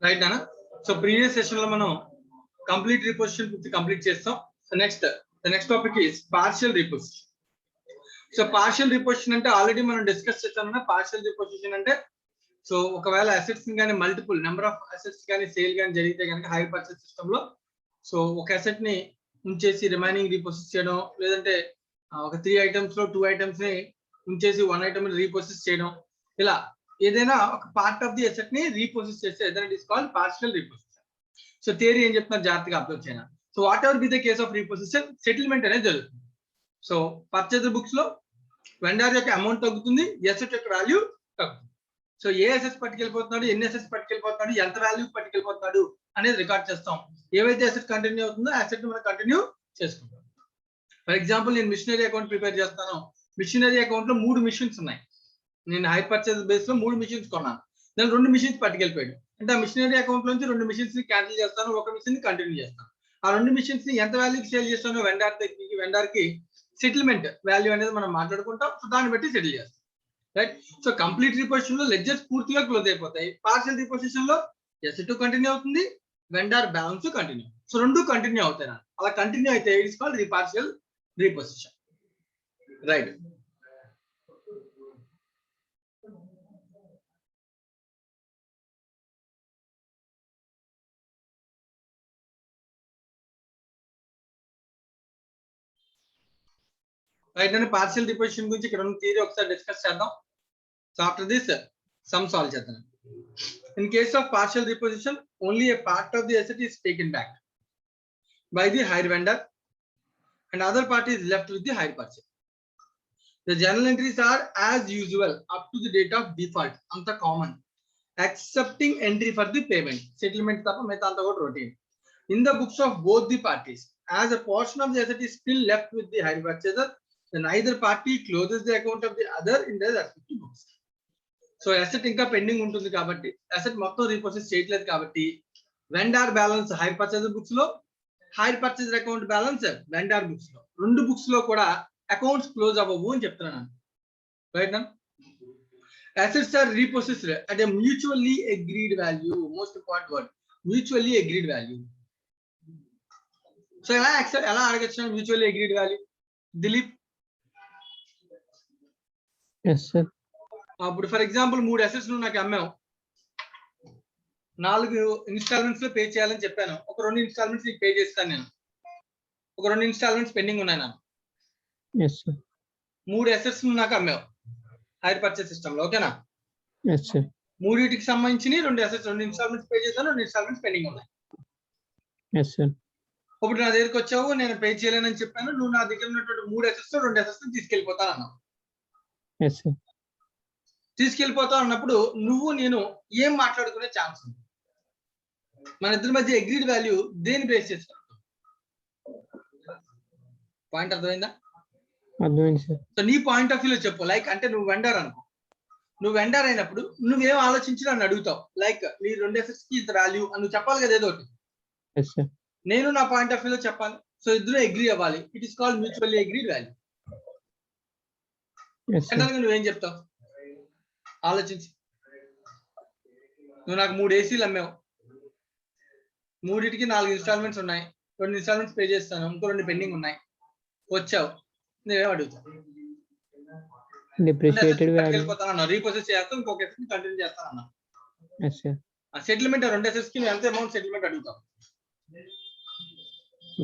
Right నానా. So previous session లో మనం కంప్లీట్ రీపొజిషన్ పూర్తి కంప్లీట్ చేస్తాం. So next topic is partial reposition. So partial reposition అంటే ఆల్రెడీ మనం డిస్కస్ చేస్తామన్నా. పార్షియల్ రీపొజిషన్ అంటే సో ఒకవేళ అసెట్స్ కానీ మల్టిపుల్ నెంబర్ ఆఫ్ అసెట్స్ కానీ సేల్ కానీ జరిగితే కనుక హైర్ పర్చేస్ సిస్టమ్ లో సో ఒక అసెట్ ని ఉంచేసి రిమైనింగ్ రీపొసెస్ చేయడం, లేదంటే ఒక 3 ఐటమ్స్ లో 2 ఐటమ్స్ ని ఉంచేసి 1 ఐటమ్ ని రీపొసెస్ చేయడం, ఇలా ఏదైనా ఒక పార్ట్ ఆఫ్ ది అసెట్ ని రీపొసెస్ చేస్తే that is called partial reposition. So theory ఏం చెప్తున్నారు జాగ్రత్తగా అబ్జర్వ్ చేయాలి. So what ever be the case of reposition, settlement అనేది జరుగుతుంది. సో పర్చేజ్ బుక్స్ లో వెండర్ యొక్క అమౌంట్ తగ్గుతుంది, అసెట్ యొక్క వాల్యూ తగ్గుతుంది. సో ఏ అసెట్స్ పట్టుకెళ్ళిపోతున్నాడు, ఎన్ని అసెట్స్ పట్టుకెళ్ళిపోతున్నాడు, ఎంత వాల్యూ పట్టుకెళ్ళిపోతున్నాడు అనేది రికార్డ్ చేస్తాం. ఏవైతే అసెట్ కంటిన్యూ అవుతుందో ఆ అసెట్ మనం కంటిన్యూ చేసుకుంటాం. ఫర్ ఎగ్జాంపుల్ నేను మిషనరీ అకౌంట్ ప్రిపేర్ చేస్తాను. మిషనరీ అకౌంట్ లో 3 మిషన్స్ ఉన్నాయి. నేను హైర్ పర్చేజ్ బేస్ లో 3 మిషన్స్ కొన్నాను. నేను 2 మిషన్స్ పట్టుకెళ్ళిపోయాడు అంటే ఆ మిషనరీ అకౌంట్ నుంచి 2 మిషన్స్ ని క్యాన్సిల్ చేస్తాను, ఒక మిషన్ ని కంటిన్యూ చేస్తాను. ఆ 2 మిషన్స్ ని ఎంత వాల్యూకి సేల్ చేస్తానో వెండర్ కి సెటిల్మెంట్ వాల్యూ అనేది మనం మాట్లాడుకుంటాం. సో దాన్ని బట్టి సెటిల్ చేస్తాం. రైట్. సో కంప్లీట్ రీపొజిషన్ లో లెడ్జర్స్ పూర్తిగా క్లోజ్ అయిపోతాయి. పార్షియల్ రీపొజిషన్ లో అసెట్ కంటిన్యూ అవుతుంది, వెండర్ బ్యాలెన్స్ కంటిన్యూ. సో రెండు కంటిన్యూ అవుతాయి. అలా కంటిన్యూ అయితే it's called partial reposition. Right. Right అండి. పార్షియల్ రీపొజిషన్ గురించి ఇక్కడ ఉన్న థియరీ ఒకసారి డిస్కస్ చేద్దాం. So after this some solve చేద్దాం. In case of partial reposition, only a part of the asset is taken back by the hire vendor and other part is left with the hire purchase. The journal entries are as usual up to the date of default, anta common, excepting entry for the payment. Settlement tappa meta anta kuda routine. In the books of both the parties, as a portion of the asset is still left with the hire purchaser, then either party closes the account of the other in their respective books. So asset ఇంకా pending ఉంటుంది కాబట్టి, asset మొత్తం repossess చేయట్లేదు కాబట్టి vendor balance hire purchase books లో, hire purchase account balance vendor books లో, రెండు books లో కూడా అకౌంట్స్ క్లోజ్ అవ్వవు అని చెప్తున్నాను. రైట్ నా. Assets are repossessed at a mutually agreed value. Most important word, mutually agreed value. So ఎలా అడగచ్చు mutually agreed value? Dilip. yes sir. అప్పుడు ఫర్ ఎగ్జాంపుల్ 3 అసెట్స్ నువ్వు నాకు అమ్మావు, 4 ఇన్స్టాల్మెంట్స్ లో పే చేయాలని చెప్పాను. ఒక 2 ఇన్స్టాల్మెంట్స్ నీకు పే చేస్తాను నేను. ఒక 2 ఇన్స్టాల్మెంట్స్ పెండింగ్ ఉన్నాయి నాకు. yes sir. 3 అసెట్స్ నువ్వు నాకు అమ్మావు హైర్ పర్చేస్ సిస్టమ్ లో, ఓకేనా? yes sir. మూడింటికి సంబంధించి 2 అసెట్స్, 2 ఇన్స్టాల్మెంట్స్ పే చేస్తాను, 2 ఇన్స్టాల్మెంట్స్ పెండింగ్ ఉన్నాయి. yes sir. ఇప్పుడు నా దగ్గరికి వచ్చావు, నేను పే చేయలేనని చెప్పాను. నువ్వు నా దగ్గర ఉన్నటువంటి 3 అసెట్స్ 2 అసెట్స్ తీసుకెళ్ళిపోతాను అన్నావు. yes sir. తీసుకెళ్ళిపోతా అన్నప్పుడు నువ్వు నేను ఏం మాట్లాడుకునే ఛాన్స్ ఉంది? మన ఇద్దరి మధ్య అగ్రీడ్ వాల్యూ దేని బేస్ చేస్తాను? పాయింట్ అర్థమైందా? అర్థమైంది సార్. సో నీ పాయింట్ ఆఫ్ వ్యూలో చెప్పు. లైక్ అంటే నువ్వు వెండర్ అనుకో. నువ్వు వెండర్ అయినప్పుడు నువ్వేం ఆలోచించి నన్ను అడుగుతావు. లైక్ నీ 2 అసెట్స్ కి ఇంత వాల్యూ అని నువ్వు చెప్పాలి కదా ఏదో ఒకటి. yes sir. నేను నా పాయింట్ ఆఫ్ వ్యూలో చెప్పాలి. సో ఇద్దరు అగ్రీ అవ్వాలి. It is called mutually agreed value. yes sir. నువ్వేం చెప్తావు ఆలోచించి. నువ్వు నాకు 3 ఏసీలు అమ్మావు, 3టికి 4 ఇన్స్టాల్మెంట్స్ ఉన్నాయి, 2 ఇన్స్టాల్మెంట్స్ పే చేస్తాను, ఇంకో 2 పెండింగ్ ఉన్నాయి. వచ్చావు, నేనేం అడుగుతాను? డిప్రిషియేటెడ్ వాల్యూ రీప్రొసెస్ చేస్తాను, ఇంకొక అసెట్ కంటిన్యూ చేస్తాను అన్నా. yes sir. సెటిల్మెంట్ 2 అసెట్స్ కి ఎంత అమౌంట్ సెటిల్మెంట్ అడుగుతావు?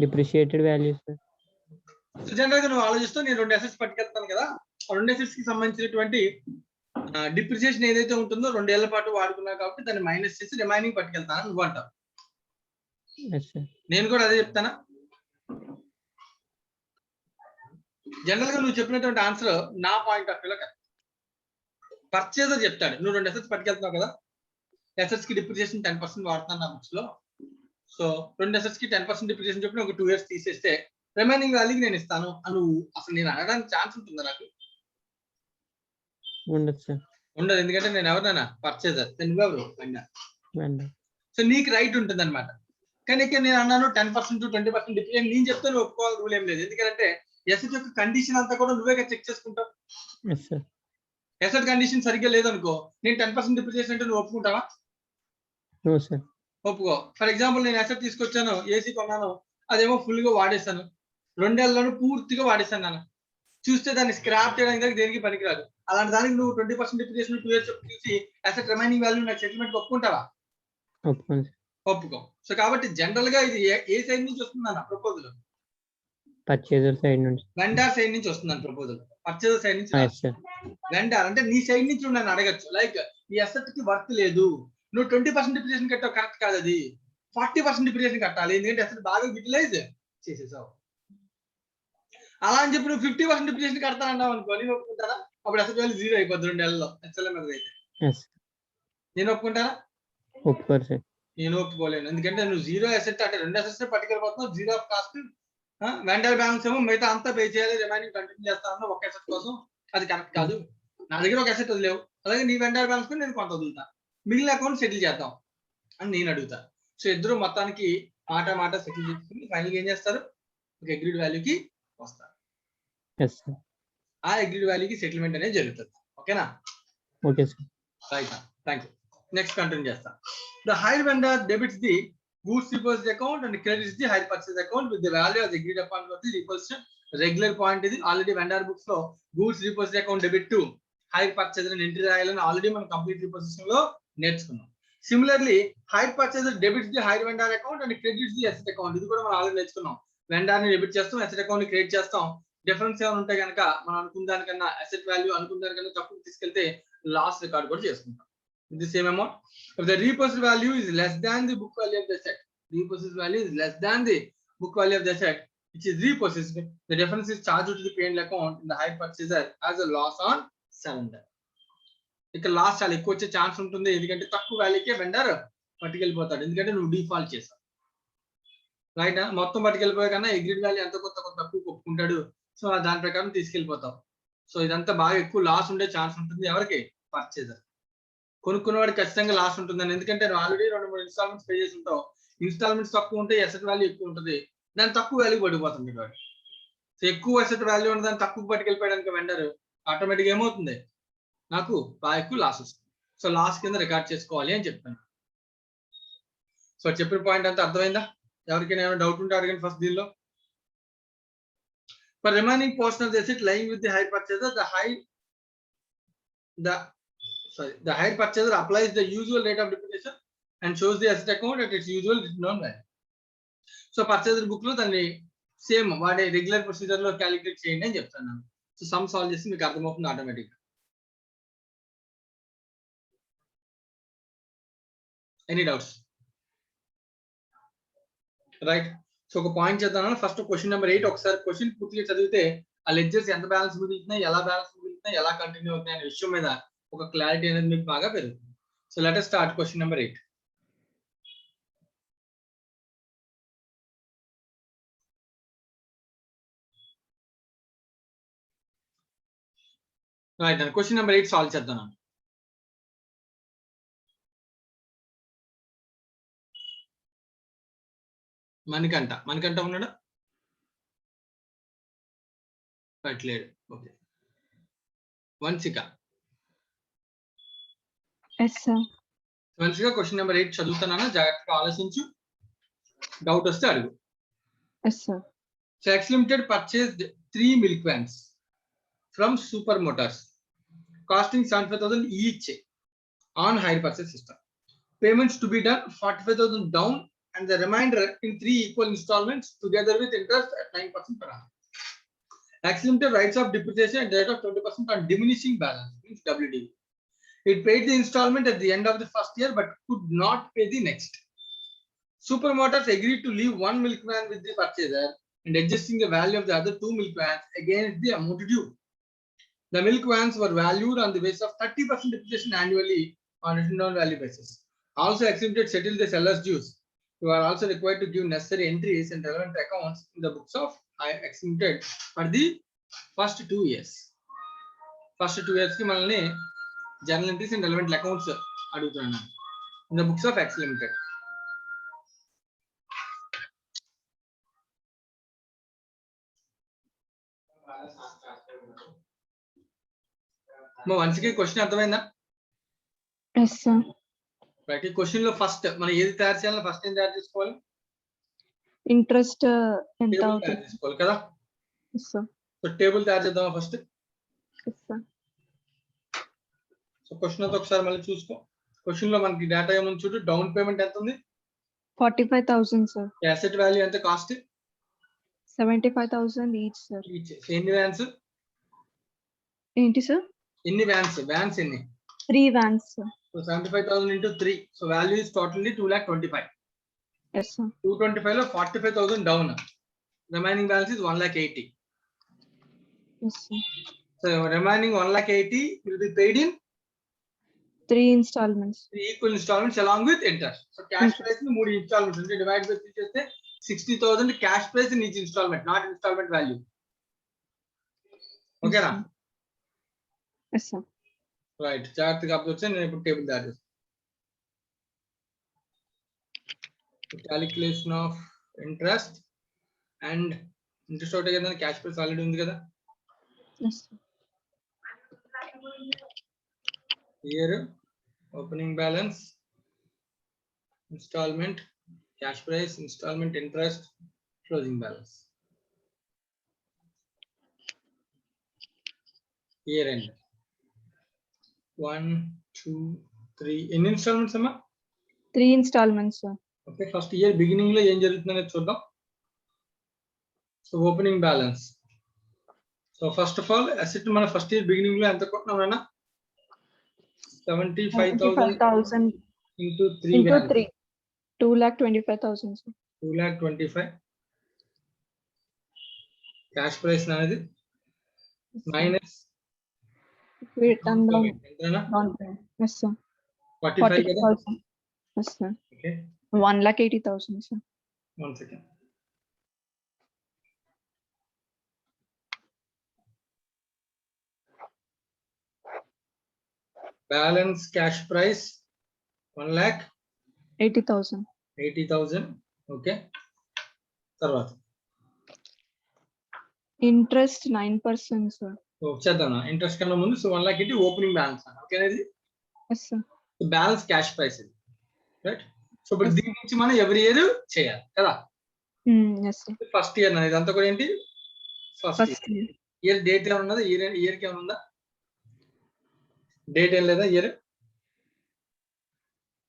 Depreciated value sir. జనరల్ గా నువ్వు ఆలోచిస్తూ నేను 2 అసెట్స్ పట్టుకెళ్తాను కదా, ఆ 2 అసెట్స్ కి సంబంధించినటువంటి డిప్రిసియేషన్ ఏదైతే ఉంటుందో 2 ఏళ్ల పాటు వాడుకున్నా కాబట్టి దాన్ని మైనస్ చేసి రిమైనింగ్ పట్టుకెళ్తాను నువ్వు అంటావు. yes sir. నేను కూడా అదే చెప్తానా? జనరల్ గా నువ్వు చెప్పినటువంటి ఆన్సర్ నా పాయింట్ ఆఫ్ వ్యూలో కదా. పర్చేజర్ చెప్తాడు నువ్వు 2 అసెట్స్ పట్టుకెళ్తున్నావు కదా, అసెట్స్ కి డిప్రిసియేషన్ 10% వాడుతాను నా బుక్స్ లో. సో 2 అసెట్స్ కి 10% డిప్రిసియేషన్ చెప్పి ఒక 2 years తీసేస్తే రిమైనింగ్ వాల్యూకి నేను ఇస్తాను అని నువ్వు అసలు నేను అనడానికి ఛాన్స్ ఉంటుందా నాకు? ఉండదు సార్. ఉండదు. ఎందుకంటే నేను ఎవరినైనా పర్చేజర్, నువ్వెవరు వెండర్. సో నీకు రైట్ ఉంటుంది అనమాట. కానీ ఇక్కడ నేను అన్నాను 10% 20% డిప్రిసియేషన్ నేను చెప్తే నువ్వు ఒప్పుకోవాలి రూల్ ఏం లేదు. ఎందుకంటే ఎసెట్ యొక్క కండిషన్ అంతా కూడా నువ్వే చెక్ చేసుకుంటావు. yes sir. ఎసెట్ కండిషన్ సరిగ్గా లేదనుకో, నేను 10% డిప్రిసియేషన్ అంటే నువ్వు ఒప్పుకుంటావా? No, sir. ఒప్పుకో. ఫర్ ఎగ్జాంపుల్ నేను అసెట్ తీసుకొచ్చాను, ఏసీ కొన్నాను, అదేమో ఫుల్ గా వాడేసాను, 2 నెలల్లోనూ పూర్తిగా వాడేసాను నాన్న. చూస్తే దాన్ని స్క్రాప్ చేయడానికి కానీ దేనికి పనికిరాదు. అలాంటి దానికి నువ్వు 20% డిప్రిసియేషన్ 2 ఇయర్స్ చూసి అసెట్ రిమైనింగ్ వాల్యూ నాకు సెటిల్మెంట్ ఒప్పుకుంటావా? ఒప్పుకోండి సార్. ఒప్పుకో. సో కాబట్టి జనరల్ గా ఇది ఏ సైడ్ నుంచి వస్తుందన్న ప్రపోజల్? పర్చేజర్ సైడ్ నుంచి. వెండార్ సైడ్ నుంచి వస్తుందని ప్రపోజల్, పర్చేజర్ సైడ్ నుంచి ఎస్ సార్. వెండార్ అంటే నీ సైడ్ నుంచి నన్ను అడగచ్చు, లైక్ ఈ అసెట్ కి వర్త్ లేదు, నువ్వు 20% డిప్రిసియేషన్ కట్టావు, కరెక్ట్ కాదు, అది 40% డిప్రిసియేషన్ కట్టాలి, ఎందుకంటే అసెట్ బాగా యూటిలైజ్ చేసేసావు. అలా అని చెప్పి నువ్వు 50% డిప్రిసియేషన్ కడతానన్నావు అనుకో, నేను ఒప్పుకుంటారా? అప్పుడు అసెట్ వాల్యూ 0 అయిపోద్ది 2 నెలల్లో ఎస్ఎల్ఎం మీద అయితే. ఎస్. నేను ఒప్పుకుంటారా? ఒప్పుకోరు సార్. నేను ఒప్పుకోలేను, ఎందుకంటే నువ్వు 0 అసెట్ అంటే 2 అసెట్స్ పట్టుకెళ్ళిపోతున్నావు, 0 ఆఫ్ కాస్ట్, వెండర్ బ్యాలెన్స్ ఏమో మిగతా అంతా పే చేయాలి, రిమైనింగ్ కంటిన్యూ చేస్తాను ఒక అసెట్ కోసం, అది కరెక్ట్ కాదు. నా దగ్గర ఒక అసెట్ వదిలేవు, అలాగే నీ వెండర్ బ్యాలెన్స్ కూడా నేను కొంత వదులుతా, మిగిలిన అకౌంట్ సెటిల్ చేద్దాం అని నేను అడుగుతా. సో ఇద్దరు మొత్తానికి మాట సెటిల్ చేసుకుని ఫైనల్ ఏం చేస్తారు, ఒక అగ్రీడ్ వాల్యూకి వస్తారు. Yes sir. ఆ అగ్రీడ్ వాల్యూకి సెటిల్మెంట్ అనేది జరుగుతుంది. ఓకేనా? Okay sir. Right, thank you. Next continue చేస్తా. The hire vendor debits the goods deposit account and credits the hire purchase account with the value as agreed upon for the reposition. Regular point ఇది already vendor books లో goods deposit account debit to hire purchase అని entry రాయాలని already మనం complete repossession లో నేర్చుకున్నాం. Similarly hire purchase debits the hire vendor account and credits the asset account, ఇది కూడా మనం ఆల్రెడీ నేర్చుకున్నాం. వెండర్ ని డెబిట్ చేస్తాం, అసెట్ అకౌంట్ ని క్రెడిట్ చేస్తాం. డిఫరెన్స్ ఏమైనా ఉంటే కనుక మనం అనుకున్న దానికన్నా అసెట్ వాల్యూ అనుకున్న దానికన్నా తక్కువ తీసుకెళ్తే లాస్ రికార్డ్ కూడా చేసుకుంటాం. The same amount. If the repossessed value is less than the book value of the asset, repossessed value is less than the book value of the asset which is repossessed, the difference is charged to the P&L account in the hire purchaser as a loss on surrender. ఇక్కడ loss చాలా ఎక్కువ వచ్చే chance ఉంటుంది, ఎందుకంటే తక్కువ వాల్యూకే vendor పట్టుకెళ్ళిపోతాడు, ఎందుకంటే నువ్వు default చేసావు. రైట్, మొత్తం పట్టుకెళ్ళిపోయే కన్నా అగ్రీడ్ వాల్యూ ఎంత కొంత తక్కువ ఒప్పుకుంటాడు, సో దాని ప్రకారం తీసుకెళ్ళిపోతావు. సో ఇదంతా బాగా ఎక్కువ లాస్ ఉండే ఛాన్స్ ఉంటుంది. ఎవరికి? పర్చేజర్. కొనుక్కున్నవాడికి ఖచ్చితంగా లాస్ ఉంటుందని, ఎందుకంటే నువ్వు ఆల్రెడీ 2-3 ఇన్స్టాల్మెంట్స్ పే చేసి ఉంటావు. ఇన్స్టాల్మెంట్స్ తక్కువ ఉంటే అసెట్ వాల్యూ ఎక్కువ ఉంటుంది, దాని తక్కువ వాల్యూ పడిపోతుంది వాడు. సో ఎక్కువ అసెట్ వాల్యూ ఉన్న దాన్ని తక్కువ పట్టుకెళ్ళిపోయడానికి వెండర్ ఆటోమేటిక్ ఏమవుతుంది, నాకు బాగా ఎక్కువ లాస్ వస్తుంది. సో లాస్ కింద రికార్డ్ చేసుకోవాలి అని చెప్తాను. సో చెప్పిన పాయింట్ అంతా అర్థమైందా? ఎవరికైనా ఏమైనా డౌట్ ఉంటే అడగండి ఫస్ట్ దీనిలో. For remaining portion of the asset lying with the hire purchaser, the hire purchaser applies the usual rate of depreciation and shows the asset account at its usual written down value. So purchaser book లో దాన్ని same వాడే regular procedure లో calculate చేయండి అని చెప్తాను. So some solve చేసి మీకు అర్థమవుతుంది automatic. Any doubts? Right. So ఒక పాయింట్ చేద్దాం. ఫస్ట్ క్వశ్చన్ నెంబర్ 8 ఒకసారి క్వశ్చన్ పూర్తిగా చదివితే ఆ లెడ్జర్స్ ఎంత బ్యాలెన్స్ మిగులుతున్నాయి, ఎలా బ్యాలెన్స్ మిగులుతున్నాయి, ఎలా కంటిన్యూ అవుతున్నాయి అనే విషయం మీద ఒక క్లారిటీ అనేది మీకు బాగా పెరుగుతుంది. So let us start question number 8. Right, question number 8 solve చేద్దాం. మణికంఠ ఉన్నాడా? లేడు. ఓకే. వంశిక క్వశ్చన్ నెంబర్ 8 చదువుతున్నాను, జాగ్రత్తగా ఆలోచించు, డౌట్ వస్తే అడుగు. So X limited purchased 3 milk vans from Super Motors costing 75,000 each on hire purchase system. Payments to be done 45,000 down and the remainder in 3 equal installments together with interest at 9% per annum. X Limited writes off depreciation at the rate of 20% on diminishing balance, means WDV. It paid the installment at the end of the first year but could not pay the next. Super Motors agreed to leave 1 milk van with the purchaser and adjusting the value of the other 2 milk vans against the amount due. The milk vans were valued on the basis of 30% depreciation annually on written down value basis. Also, X Limited settled the seller's dues. You are also required to give necessary entries and relevant accounts in the books of X Limited for the first 2 years. First 2 years ki manalni journal entries and relevant accounts adugutunna in the books of X Limited. మా వంశీకి question అర్థమైందా? Yes sir. Right. ఈ question లో first మనం ఏది తయారు చేయాలి, first ఏం తయారు చేసుకోవాలి, ఇంట్రెస్ట్ ఎంత టేబుల్ అవుతుంది? తయారు చేసుకోవాలి కదా. Yes, sir. సో టేబుల్ తయారు చేద్దామా first. Yes, sir. So question అంతా ఒకసారి మళ్ళీ చూసుకో. క్వశ్చన్ లో మనకి డేటా ఏముంది చూడు. డౌన్ పేమెంట్ ఎంత ఉంది, 45,000, sir. అసెట్ వాల్యూ ఎంత, కాస్ట్ 75,000 each, sir. ఎన్ని వ్యాన్స్, ఏంటి sir? ఎన్ని వ్యాన్స్, వ్యాన్స్ ఎన్ని, 3 vans, sir. So 75,000 into 3, so value is totally 2,25,000. Yes, sir. 225 లో 45,000 down, remaining balance is 1,80,000. Yes, sir. So remaining 1,80,000 will be paid in 3 installments. 3 equal installments along with interest. So cash price ని 3 installments ఉంటే divide by 3 చేస్తే 60,000 cash price in each installment, not installment value. ఓకేనా? Yes, sir. Right. జాగ్రత్తగా observe చేయండి. నేను ఇప్పుడు table తయారు చేస్తాను. Calculation of interest and interest ఒకటే కదా, క్యాష్ ప్రైస్ ఆల్రెడీ ఉంది కదా. Yes, sir. Year, opening balance, instalment, cash price, instalment, interest, closing balance, year end 1 2 3. ఎన్ని ఇన్స్టాల్మెంట్స్ అమ్మా? 3 installments, sir. Okay. First year beginning లో ఏం జరుగుతుందనేది చూద్దాం. So opening balance. So first of all asset మన first year beginning లో ఎంత కొట్టినామన్నా, 75,000 into 3 into vans. 3. 2,25,000, sir. 2,25,000 cash prize అనేది మైనస్ Wait, and down. ఎంతనా, Down payment. Yes, sir. 45 కదా. 40,000. Yes, sir. Okay, 1,80,000, sir. 1 second. Balance cash prize 80,000. 1,80,000. Okay. తర్వాత Interest 9%, sir. చేద్దాం. Interest కన్నా ముందు సో 1,80,000 ఓపెనింగ్ బ్యాలెన్స్ ఓకేనా. ఇది Yes, sir. Balance cash prize ఇది, రైట్. సో ఇప్పుడు దీని నుంచి మనం ఎవ్రీ ఇయర్ చేయాలి కదా. Yes, sir. ఫస్ట్ ఇయర్ అనేది ఇదంతా కూడా ఏంటి, first First year. Year date ఏమైనా ఉన్నదా, ఇయర్ కి ఏమైనా ఉందా, డేట్ ఏం లేదా ఇయర్.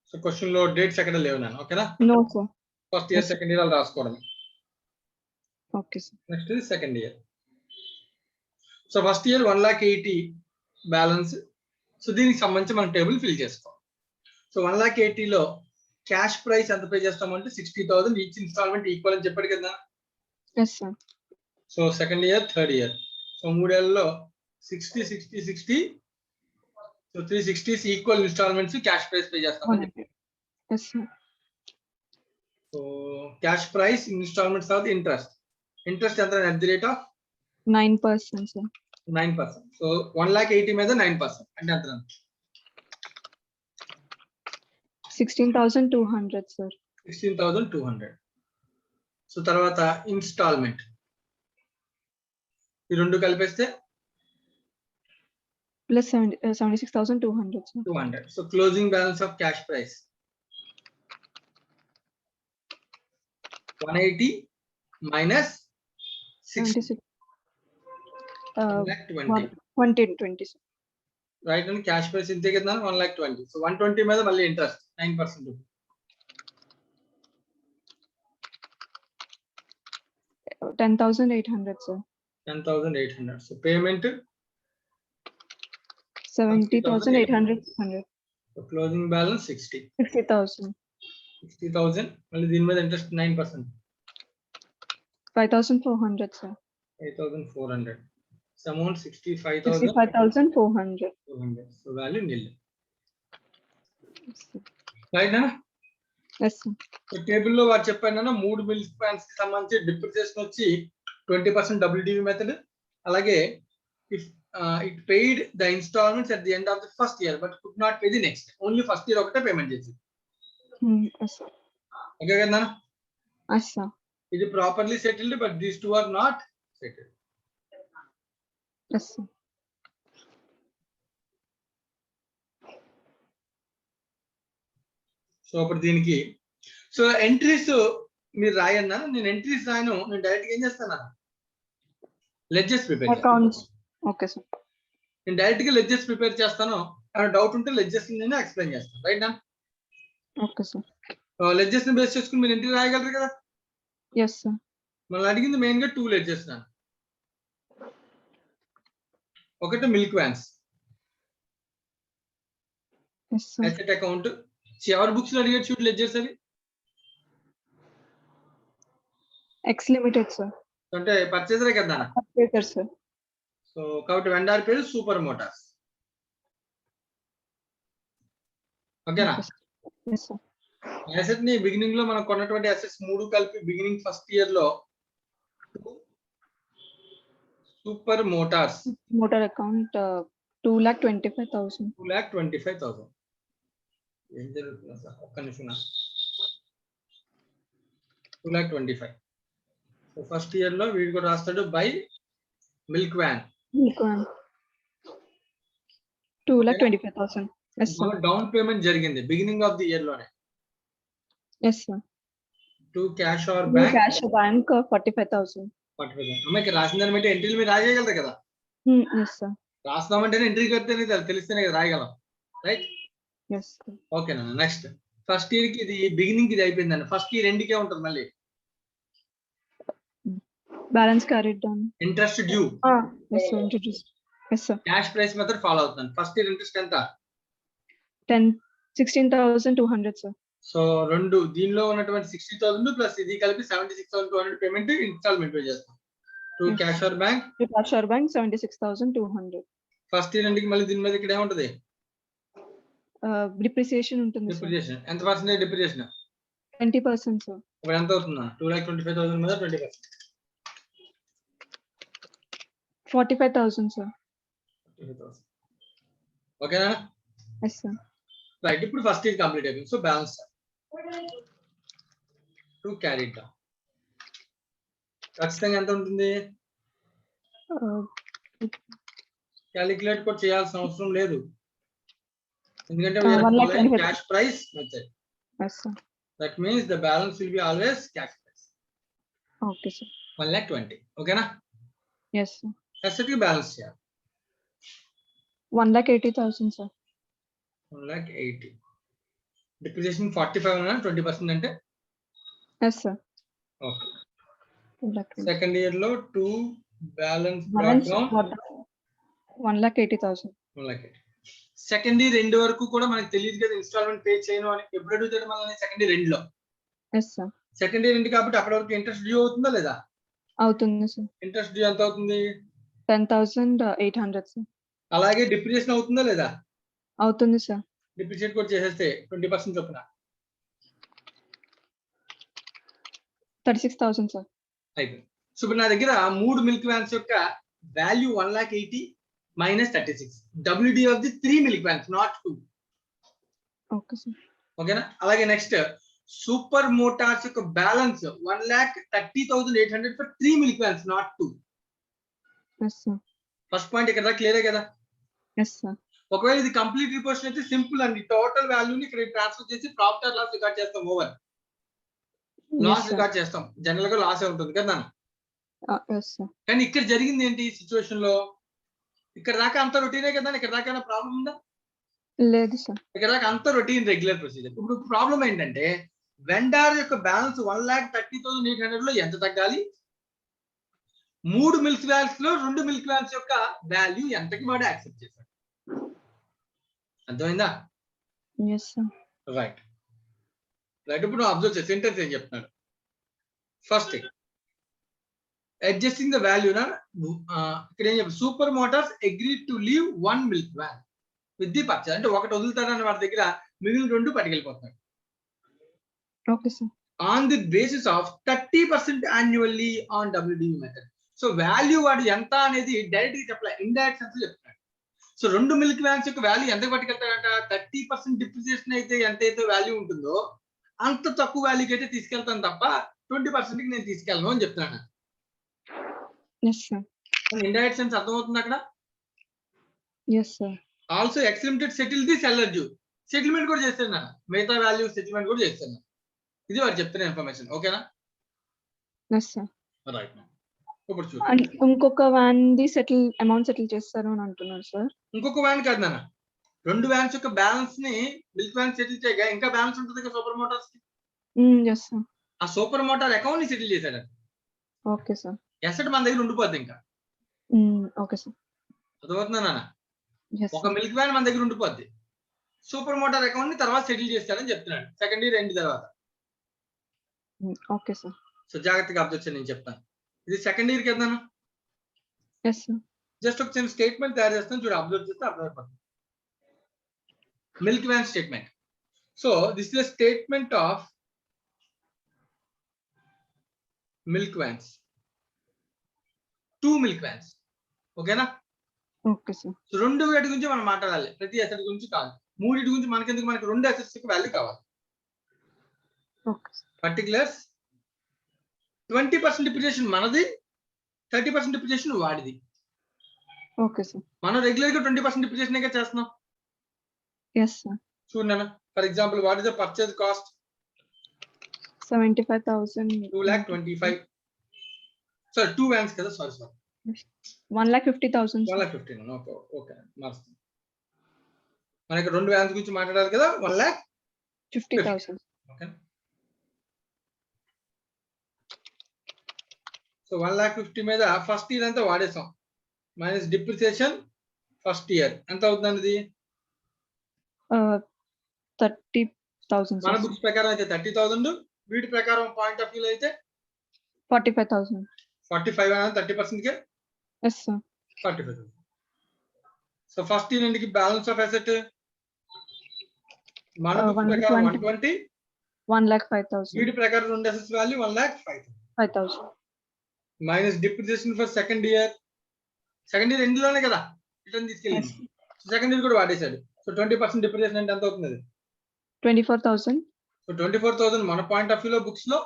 సో క్వశ్చన్ లో డేట్స్ ఎక్కడ లేవు నాన్న, ఓకేనా. No, sir. First year, Yes. Second year అలా రాసుకోవడం. Okay, sir. నెక్స్ట్ ఇది second year. So first year 1,80,000 balance. So దీనికి సంబంధించి మనం టేబుల్ ఫిల్ చేసుకోవాలి. సో 1,80,000 లో క్యాష్ ప్రైస్ ఎంత పే చేస్తామంటే 60,000 ఈచ్ ఇన్స్టాల్మెంట్ ఈక్వల్ అని చెప్పాడు కదా. Yes, sir. So second year, third year, so 3 ఏళ్లలో 60 60 60, so 360 equal instalments cash price pay చేస్తామని చెప్పి. Yes, sir. So cash price instalments తర్వాత ఇంట్రెస్ట్ ఎంత at the rate of 9%, sir. 9%. So 1,80,000 మీద 9% అంటే ఎంత, 16,200, sir. 16,200. సో తర్వాత ఇన్స్టాల్మెంట్ ఈ రెండు కలిపేస్తే Plus 76,200, sir. 200. So closing balance of cash price 180 minus 60, 76. 1,20,000. 20, sir. Right. And cash price ఇంతే కదా 1,20,000. సో 120 మీద మళ్ళీ interest 9%. 10,800, sir. 10,800. So payment 70,800. So closing balance 60. 60,000. 60,000 మళ్ళీ దీని మీద interest 9%, 5,400, sir. 8,400. So amount 65,400. 65,400. So value nil, Yes, sir. Right నా. Yes, sir. So table లో వారు చెప్పాను 3 మిల్క్ ప్లాంట్స్ కి సంబంధించి డిప్రిసియేషన్ వచ్చి 20% WDV మెథడ్. అలాగే if it paid the instalments at the end of the first year but could not pay the next, only first year ఒకటే payment చేసింది. Yes, sir. Okay కదా. Yes, sir. ఇది properly settled but these two are not settled. Yes, sir. So అప్పుడు దీనికి so entries మీరు రాయన్నా, నేను entries రాయను, నేను direct ఏం చేస్తాను, లెడ్జెస్ ప్రిపేర్ చేస్తాను. అకౌంట్స్. Okay sir. నేను డైరెక్ట్ గా లెడ్జెస్ ప్రిపేర్ చేస్తాను. డౌట్ ఉంటే లెడ్జెస్ నేను ఎక్స్ప్లెయిన్ చేస్తాను. రైట్ నా? Okay sir. లెడ్జెస్ ని బేస్ చేసుకుని మీరు ఎంట్రీ రాయగలరు కదా. Yes sir. మనం అడిగింది మెయిన్ గా 2 లెడ్జెస్ నా. ఒకటి milk vans yes sir. Asset account. ఎవరి బుక్స్ లో అడిగారు చూడు లెడ్జెస్ అవి, ఎక్స్ లిమిటెడ్ సార్. అంటే పర్చేసరే కదా. Purchaser sir. సో కాబట్టి వెండార్ పేరు సూపర్ మోటార్స్. ఓకేనా? Yes sir. అసెట్ ని బిగినింగ్ లో మనం కొన్నటువంటి అసెట్స్ 3 కలిపి బిగినింగ్ ఫస్ట్ ఇయర్ లో సూపర్ మోటార్స్ మోటార్ అకౌంట్ 2,25,000. 2,25,000. ఏం జరుగుతుంది సార్, ఒక్క నిమిషం. 2,25,000. సో ఫస్ట్ ఇయర్ లో వీడు కూడా రాస్తాడు by milk van. 2,25,000. Yes sir. Down payment జరిగింది బిగినింగ్ ఆఫ్ ది ఇయర్ లోనే. Yes sir. To cash or bank cash bank 45,000. అమ్మాయికి రాసిన దాన్ని బట్టి ఎంట్రీలు మీరు రాయగలరు కదా. Yes sir. రాస్తామంటేనే ఎంట్రీ కడితేనే తెలిస్తేనే కదా రాయగలం. రైట్? Yes sir. ఓకేనా? నెక్స్ట్ ఫస్ట్ ఇయర్ కి ఇది బిగినింగ్ ఇది అయిపోయిందండి. ఫస్ట్ ఇయర్ ఎండ్కే ఉంటుంది మళ్ళీ balance carried down. Interest due. Yes sir. Introduce. Yes sir. Cash price method follow అవుతుంది. ఫస్ట్ ఇయర్ ఇంట్రెస్ట్ ఎంత? 16,200 సార్. సో రెండు దీనిలో ఉన్నటువంటి 60,000 ప్లస్ ఇది కలిపి 76,200 పేమెంట్ ఇన్స్టాల్మెంట్ పే చేస్తాం. To cash or bank. Cash or bank 76,200. First year ఎండ్కి మళ్ళీ దీని మీద ఇక్కడ ఏముంటది? డిప్రిసియేషన్ ఉంటుంది సార్. డిప్రిసియేషన్ ఎంత పర్సెంటేజ్ డిప్రిసియేషన్? 20% సార్. ఇప్పుడు ఎంత అవుతుందా? 2,25,000 మీద 20%. 45,000 సార్. ఓకేనా? Yes sir. రైట్. ఇప్పుడు ఫస్ట్ ఇయర్ కంప్లీట్ అయిపోయింది. So balance to carry down ఖచ్చితంగా ఎంత ఉంటుంది? క్యాలిక్యులేట్ కూడా చేయాల్సిన అవసరం లేదు, ఎందుకంటే cash price method. Yes sir. That means the balance will be always cash price. Okay sir. 1,20,000. ఓకేనా? Yes sir. అసెట్ కి బ్యాలెన్స్ చేయాలి. 1,80,000 సార్. 1,80,000. డిప్రిసియేషన్ 45 అన్నా 20% అంటే? Yes sir. Okay. Second year లో 2 బ్యాలెన్స్ 1,80,000. 1,80,000. సెకండ్ ఇయర్ ఎండ్ వరకు కూడా మనకు తెలియదు కదా ఇన్స్టాల్మెంట్ పే చేయను అని. ఎప్పుడు అడుగుతాడు మనల్ని? సెకండ్ ఇయర్ ఎండ్ లో. Yes sir. Second year end కాబట్టి అప్పటి వరకు ఇంట్రెస్ట్ డ్యూ అవుతుందా లేదా? అవుతుంది సార్. ఇంట్రెస్ట్ డ్యూ ఎంత అవుతుంది? 10,800 సార్. అలాగే డిప్రిసియేషన్ అవుతుందా లేదా? అవుతుంది సార్. డిప్రిసియేట్ కూడా చేసేస్తే 20% చొప్పున 36,000 సార్. అయిపోయింది. సో ఇప్పుడు నా దగ్గర 3 మిల్క్ వ్యాన్స్ యొక్క value 1,80,000 minus 36. WD of the 3 milk vans, not 2. Okay sir. ఓకేనా? అలాగే నెక్స్ట్ సూపర్ మోటార్స్ యొక్క balance 1,30,800 for 3 milk vans, not 2. Yes sir. First point ఇక్కడ క్లియర్ కదా? Yes sir. ఒకవేళ ఇది కంప్లీట్ రిపోర్షన్ అయితే సింపుల్ అండి. టోటల్ వాల్యూని ఇక్కడ ట్రాన్స్ఫర్ చేసి ప్రాఫిట్ ఆర్ లాస్ రికార్డ్ చేస్తాం. ఓవర్ లాస్ రికార్డ్ చేస్తాం. జనరల్ గా లాస్ ఉంటుంది కదా. Yes sir. కానీ ఇక్కడ జరిగింది ఏంటి సిచ్యువేషన్ లో? ఇక్కడ దాకా అంత రొటీనే కదా. ఇక్కడ దాకా ఏమైనా ప్రాబ్లం ఉందా? లేదు సార్. ఇక్కడ దాకా అంత రొటీన్ రెగ్యులర్ ప్రొసీజర్. ఇప్పుడు ప్రాబ్లం ఏంటంటే వెండార్ యొక్క బ్యాలెన్స్ 1,30,800 లో ఎంత తగ్గాలి? 3 మిల్క్ వ్యాన్స్ లో 2 మిల్క్ వ్యాన్స్ యొక్క వాల్యూ ఎంతకి వాడు యాక్సెప్ట్ చేశాడు. అర్థమైందా? Yes sir. రైట్. రైట్. ఇప్పుడు అబ్జర్వ్ చేసి సెంటెన్స్ ఏం చెప్తున్నాడు? First thing adjusting the value నా ఇక్కడ ఏం చెప్పి super motors agree to leave 1 milk van with the purchase. అంటే ఒకటి వదులుతాడని వాడి దగ్గర మిగిలిన 2 పట్టుకెళ్ళిపోతాడు. Okay sir. On the basis of 30% annually on WDU method. So value వాడు ఎంత అనేది డైరెక్ట్ గా చెప్పలే, ఇండైరెక్ట్ సెన్స్ చెప్తున్నాడు. సో 2 మిల్క్ వ్యాన్స్ యొక్క వాల్యూ ఎంత పట్టుకెళ్తాడంట? 30% డిప్రిసియేషన్ అయితే ఎంతైతే వాల్యూ ఉంటుందో అంత తక్కువ వాల్యూకి అయితే తీసుకెళ్తాను తప్ప 20% కి నేను తీసుకెళ్ళను అని చెప్తున్నాను. Yes sir. ఇండైరెక్ట్ సెన్స్ అర్థమవుతుంది అక్కడ? Yes sir. Also X limited settle the seller due. Settlement కూడా చేస్తాను నాన్న, మిగతా వాల్యూ సెటిల్మెంట్ కూడా చేస్తాను. ఇది వాడు చెప్తున్న ఇన్ఫర్మేషన్. ఓకేనా? Yes sir. రైట్. ఇప్పుడు చూడు, అండ్ ఇంకొక వ్యాన్ ది అమౌంట్ సెటిల్ చేస్తారు అని అంటున్నారు సార్. ఇంకొక వ్యాన్ కాదు నాన్న, 2 వ్యాన్స్ యొక్క బ్యాలెన్స్ ని మిల్క్ వ్యాన్ సెటిల్ చేయగా ఇంకా బ్యాలెన్స్ ఉంటుంది కదా సూపర్ మోటార్స్ కి. Yes sir. ఆ సూపర్ మోటార్ అకౌంట్ ని సెటిల్ చేశాడు. Okay sir. ఎసెట్ మన దగ్గర ఉండిపోద్ది ఇంకా. Okay sir. అర్థమవుతుందా నాన్న? ఎస్ ఒక మిల్క్ వ్యాన్ మన దగ్గర ఉండిపోద్ది, సూపర్ మోటార్ అకౌంట్ ని తర్వాత సెటిల్ చేస్తాడని చెప్తున్నాడు. సెకండ్ ఇయర్ ఎండ్ తర్వాత. Okay sir. సో జాగ్రత్తగా అబ్జర్వ్ చేయండి, నేను చెప్తాను. ఇది సెకండ్ ఇయర్ కదా. Yes sir. జస్ట్ ఒక చిన్న స్టేట్మెంట్ తయారు చేస్తాను, చూడు, అబ్జర్వ్ చేస్తే అర్థం అయిపోతుంది. Milk van statement. So this is statement of milk vans, 2 milk vans. ఓకేనా? Okay sir. సో 2 వాటి గురించి మనం మాట్లాడాలి, ప్రతి అసెట్ గురించి కాదు. 3 గురించి మనకెందుకు, మనకి 2 అసెట్స్ కి వాల్యూ కావాలి. Okay sir. పర్టికులర్స్ 20% డిప్రిసియేషన్ మనది, 30% డిప్రిసియేషన్ వాడిది. Okay sir. మనం రెగ్యులర్ గా 20% డిప్రిసియేషన్ చేస్తున్నాం. Yes sir. చూడండి, for example what is the purchase cost? 75,000. 2,25,000. Sorry, 2 vans కదా, సారీ 1,50,000. 1,15,000. ఓకే ఓకే, మారుస్తాం. మనకి 2 వ్యాన్స్ గురించి మాట్లాడాలి కదా, 1,50,000. ఓకే. సో 1,50,000 మీద ఫస్ట్ ఇయర్ అంతా వాడేసాం, మైనస్ డిప్రిసియేషన్ ఫస్ట్ ఇయర్ ఎంత అవుతుంది ఇది? 30,000. మన బుక్స్ ప్రకారం అయితే 30,000, వీటి ప్రకారం పాయింట్ ఆఫ్ వ్యూ అయితే 45,000. 45 అనేది 30% కే yes sir. 45,000. So first year ఎండ్కి బ్యాలెన్స్ ఆఫ్ అసెట్ మన బుక్స్ ప్రకారం 120, 1,05,000. వీటి ప్రకారం 2 assets value 1,05,000 minus depreciation for second year. Second year ఎండ్లోనే కదా రిటర్న్ తీసుకెళ్ళింది, సెకండ్ ఇయర్ కూడా వాడేశాడు. సో 20% డిప్రిసియేషన్ అంటే ఎంత అవుతుంది? 24,000. సో 24,000 మన పాయింట్ ఆఫ్ వ్యూలో బుక్స్ లో,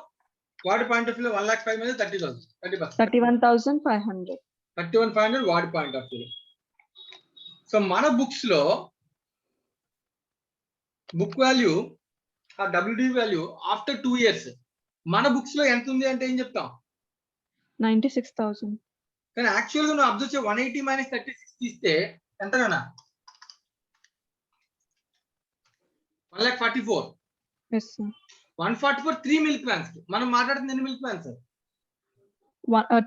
వాడి పాయింట్ ఆఫ్ వ్యూలో 1,05,000 మీద 30,000, 30%. 31,500. 31,500 వాడి పాయింట్ ఆఫ్ వ్యూలో. సో మన బుక్స్ లో బుక్ వాల్యూ, ఆ డబ్ల్యూడి వాల్యూ ఆఫ్టర్ 2 ఇయర్స్ మన బుక్స్ లో ఎంత ఉంది అంటే ఏం చెప్తాం? 96,000. కానీ యాక్చువల్ గా నువ్వు అబ్జర్వ్ చే 180 మైనస్ 36 తీస్తే ఎంతనా? 1,44,000. Yes sir. 144 3 మిల్క్ వ్యాన్స్ కి. మనం మాట్లాడుతుంది ఎన్ని milk vans?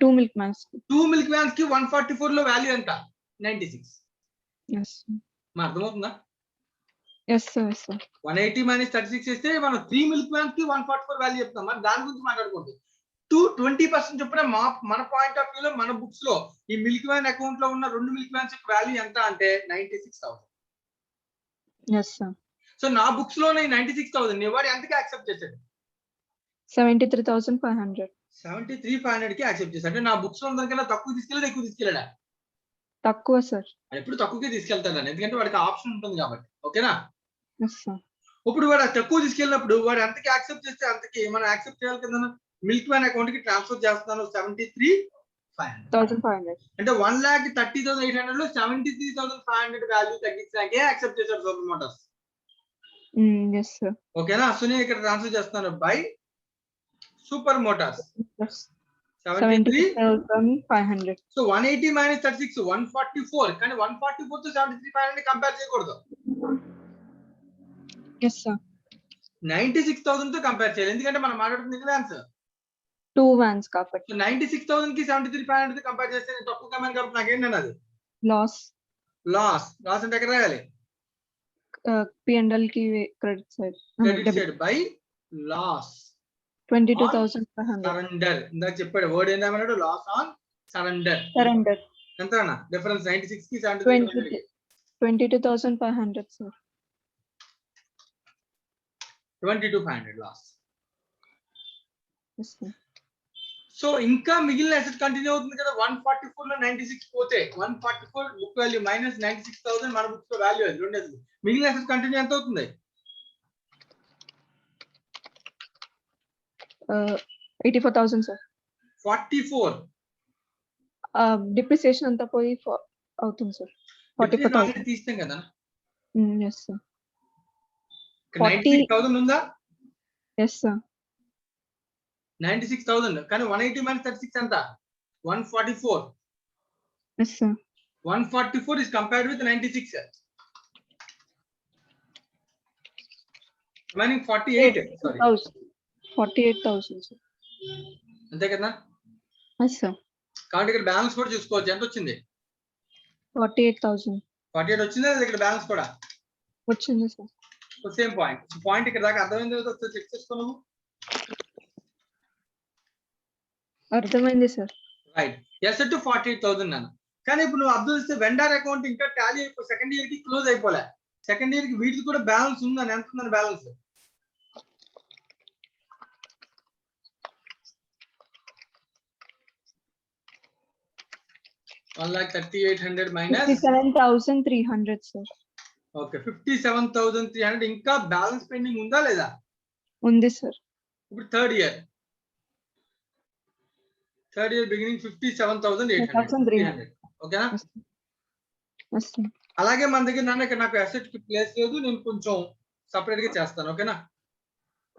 2 milk vans. 2 milk vans కి 144 లో వాల్యూ ఎంత? 96. ఎస్. మా అర్థమవుతుందా? Yes sir. Yes sir. 180 minus 36 చేస్తే మనం 3 మిల్క్ వ్యాన్స్ కి 144 వాల్యూ చెప్తాం. మరి దాని గురించి మాట్లాడుకోండి. 20% చొప్పున మన పాయింట్ ఆఫ్ వ్యూలో మన బుక్స్ లో ఈ మిల్క్ వ్యాన్ అకౌంట్ లో ఉన్న 2 మిల్క్ వ్యాన్స్ యొక్క వాల్యూ ఎంత అంటే 96,000. Yes sir. సో నా బుక్స్ లో 96,000 నీ వాడు ఎంతకి యాక్సెప్ట్ చేశాడు? 73,500. 73,500 కి యాక్సెప్ట్ చేశాడు. అంటే నా బుక్స్ లో అందరికన్నా తక్కువ తీసుకెళ్ళాడు, ఎక్కువ తీసుకెళ్ళాడా? తక్కువ సార్. ఎప్పుడు తక్కువకే తీసుకెళ్తాడు, ఎందుకంటే వాడికి ఆప్షన్ ఉంటుంది కాబట్టి. ఓకేనా? Yes sir. ఇప్పుడు వాడు తక్కువ తీసుకెళ్ళినప్పుడు వాడు ఎంతకి యాక్సెప్ట్ చేస్తే అంతకి మనం యాక్సెప్ట్ చేయాలి కదా. మిల్క్ వ్యాన్ అకౌంట్ కి ట్రాన్స్ఫర్ చేస్తున్నాను 73,500. అంటే 1,30,800 లో 73,500 వాల్యూ తగ్గించడానికి యాక్సెప్ట్ చేశాడు సూపర్ మోటార్స్. Yes sir. ఓకేనా? సో నేను ఇక్కడ ట్రాన్స్ఫర్ చేస్తున్నాను by Super Motors 73,500. So 180 minus 36 144. కానీ 144 తో 73,500 కంపేర్ చేయకూడదు. Yes sir. 96,000 తో కంపేర్ చేయాలి, ఎందుకంటే మనం మాట్లాడుతుంది వ్యాన్స్ 2 వ్యాన్స్ కాబట్టి. 96,000 కి 73,500 తో కంపేర్ చేస్తే నేను తక్కువ కమాండ్ కాబట్టి నాకేంటండి అది లాస్. లాస్. లాస్ అంటే ఎక్కడ రాయాలి? P&L కి credit side. Credit side by loss 22,500. Surrender. ఇందాక చెప్పాడు వర్డ్ ఏంటన్నాడు? Loss on surrender. సరెండర్. ఎంత అన్న డిఫరెన్స్? 96 కి 73,500. 22,500 sir. 22,500 loss. Yes sir. So ఇంకా మిగిలిన అసెట్ కంటిన్యూ అవుతుంది కదా. 144 లో 96 పోతే 144 బుక్ వాల్యూ మైనస్ 96,000 మన బుక్స్ లో వాల్యూ అది రెండు అసెట్. మిగిలిన అసెట్ కంటిన్యూ ఎంత అవుతుంది? 84,000 సార్. 44. డిప్రిసియేషన్ అంతా పోయి 4 అవుతుంది సార్. 44,000. తీస్తాం కదా. Yes sir. 44,000 మైనస్ 96,000 ఎంత అవుతుంది? 84,000. 84,000 మైనస్ 96,000 ఎంత అవుతుంది? 84,000. 84,000 మైనస్ 96,000 ఎంత అవుతుంది? 40 96,000 ఉందా? yes sir. 96,000 కానీ 180 minus 36 ఎంత? 144. Yes sir. 144 is compared with 96. Remaining 48. Sorry. 48,000 sir. అంతే కదా? Yes sir. కాబట్టి ఇక్కడ బ్యాలెన్స్ కూడా చూసుకోవచ్చు. ఎంత వచ్చింది? 48,000 48 వచ్చిందా లేదా ఇక్కడ బ్యాలెన్స్ కూడా? వచ్చింది సార్. Same point. పాయింట్ ఇక్కడ దాకా అర్థమైంది లేదా ఒకసారి చెక్ చేసుకో నువ్వు. అర్థమైంది సార్. రైట్. ఎసెట్ 48,000 నాన్న. కానీ ఇప్పుడు నువ్వు అబ్జర్వ్ చేస్తే వెండర్ అకౌంట్ ఇంకా టాలీ అయిపో సెకండ్ ఇయర్ కి క్లోజ్ అయిపోలే. సెకండ్ ఇయర్ కి వీటికి కూడా బ్యాలెన్స్ ఉందని ఎంత ఉందని బ్యాలెన్స్? 1,38,000 minus 57,300 sir. ఓకే 57,300 ఇంకా బ్యాలెన్స్ పెండింగ్ ఉందా లేదా? ఉంది సార్. ఇప్పుడు థర్డ్ ఇయర్ బిగినింగ్ 57,800. ఓకేనా? Yes sir. అలాగే మన దగ్గర నాన్న ఇక్కడ నాకు అసెట్ కి ప్లేస్ లేదు, నేను కొంచెం సపరేట్ గా చేస్తాను. ఓకేనా?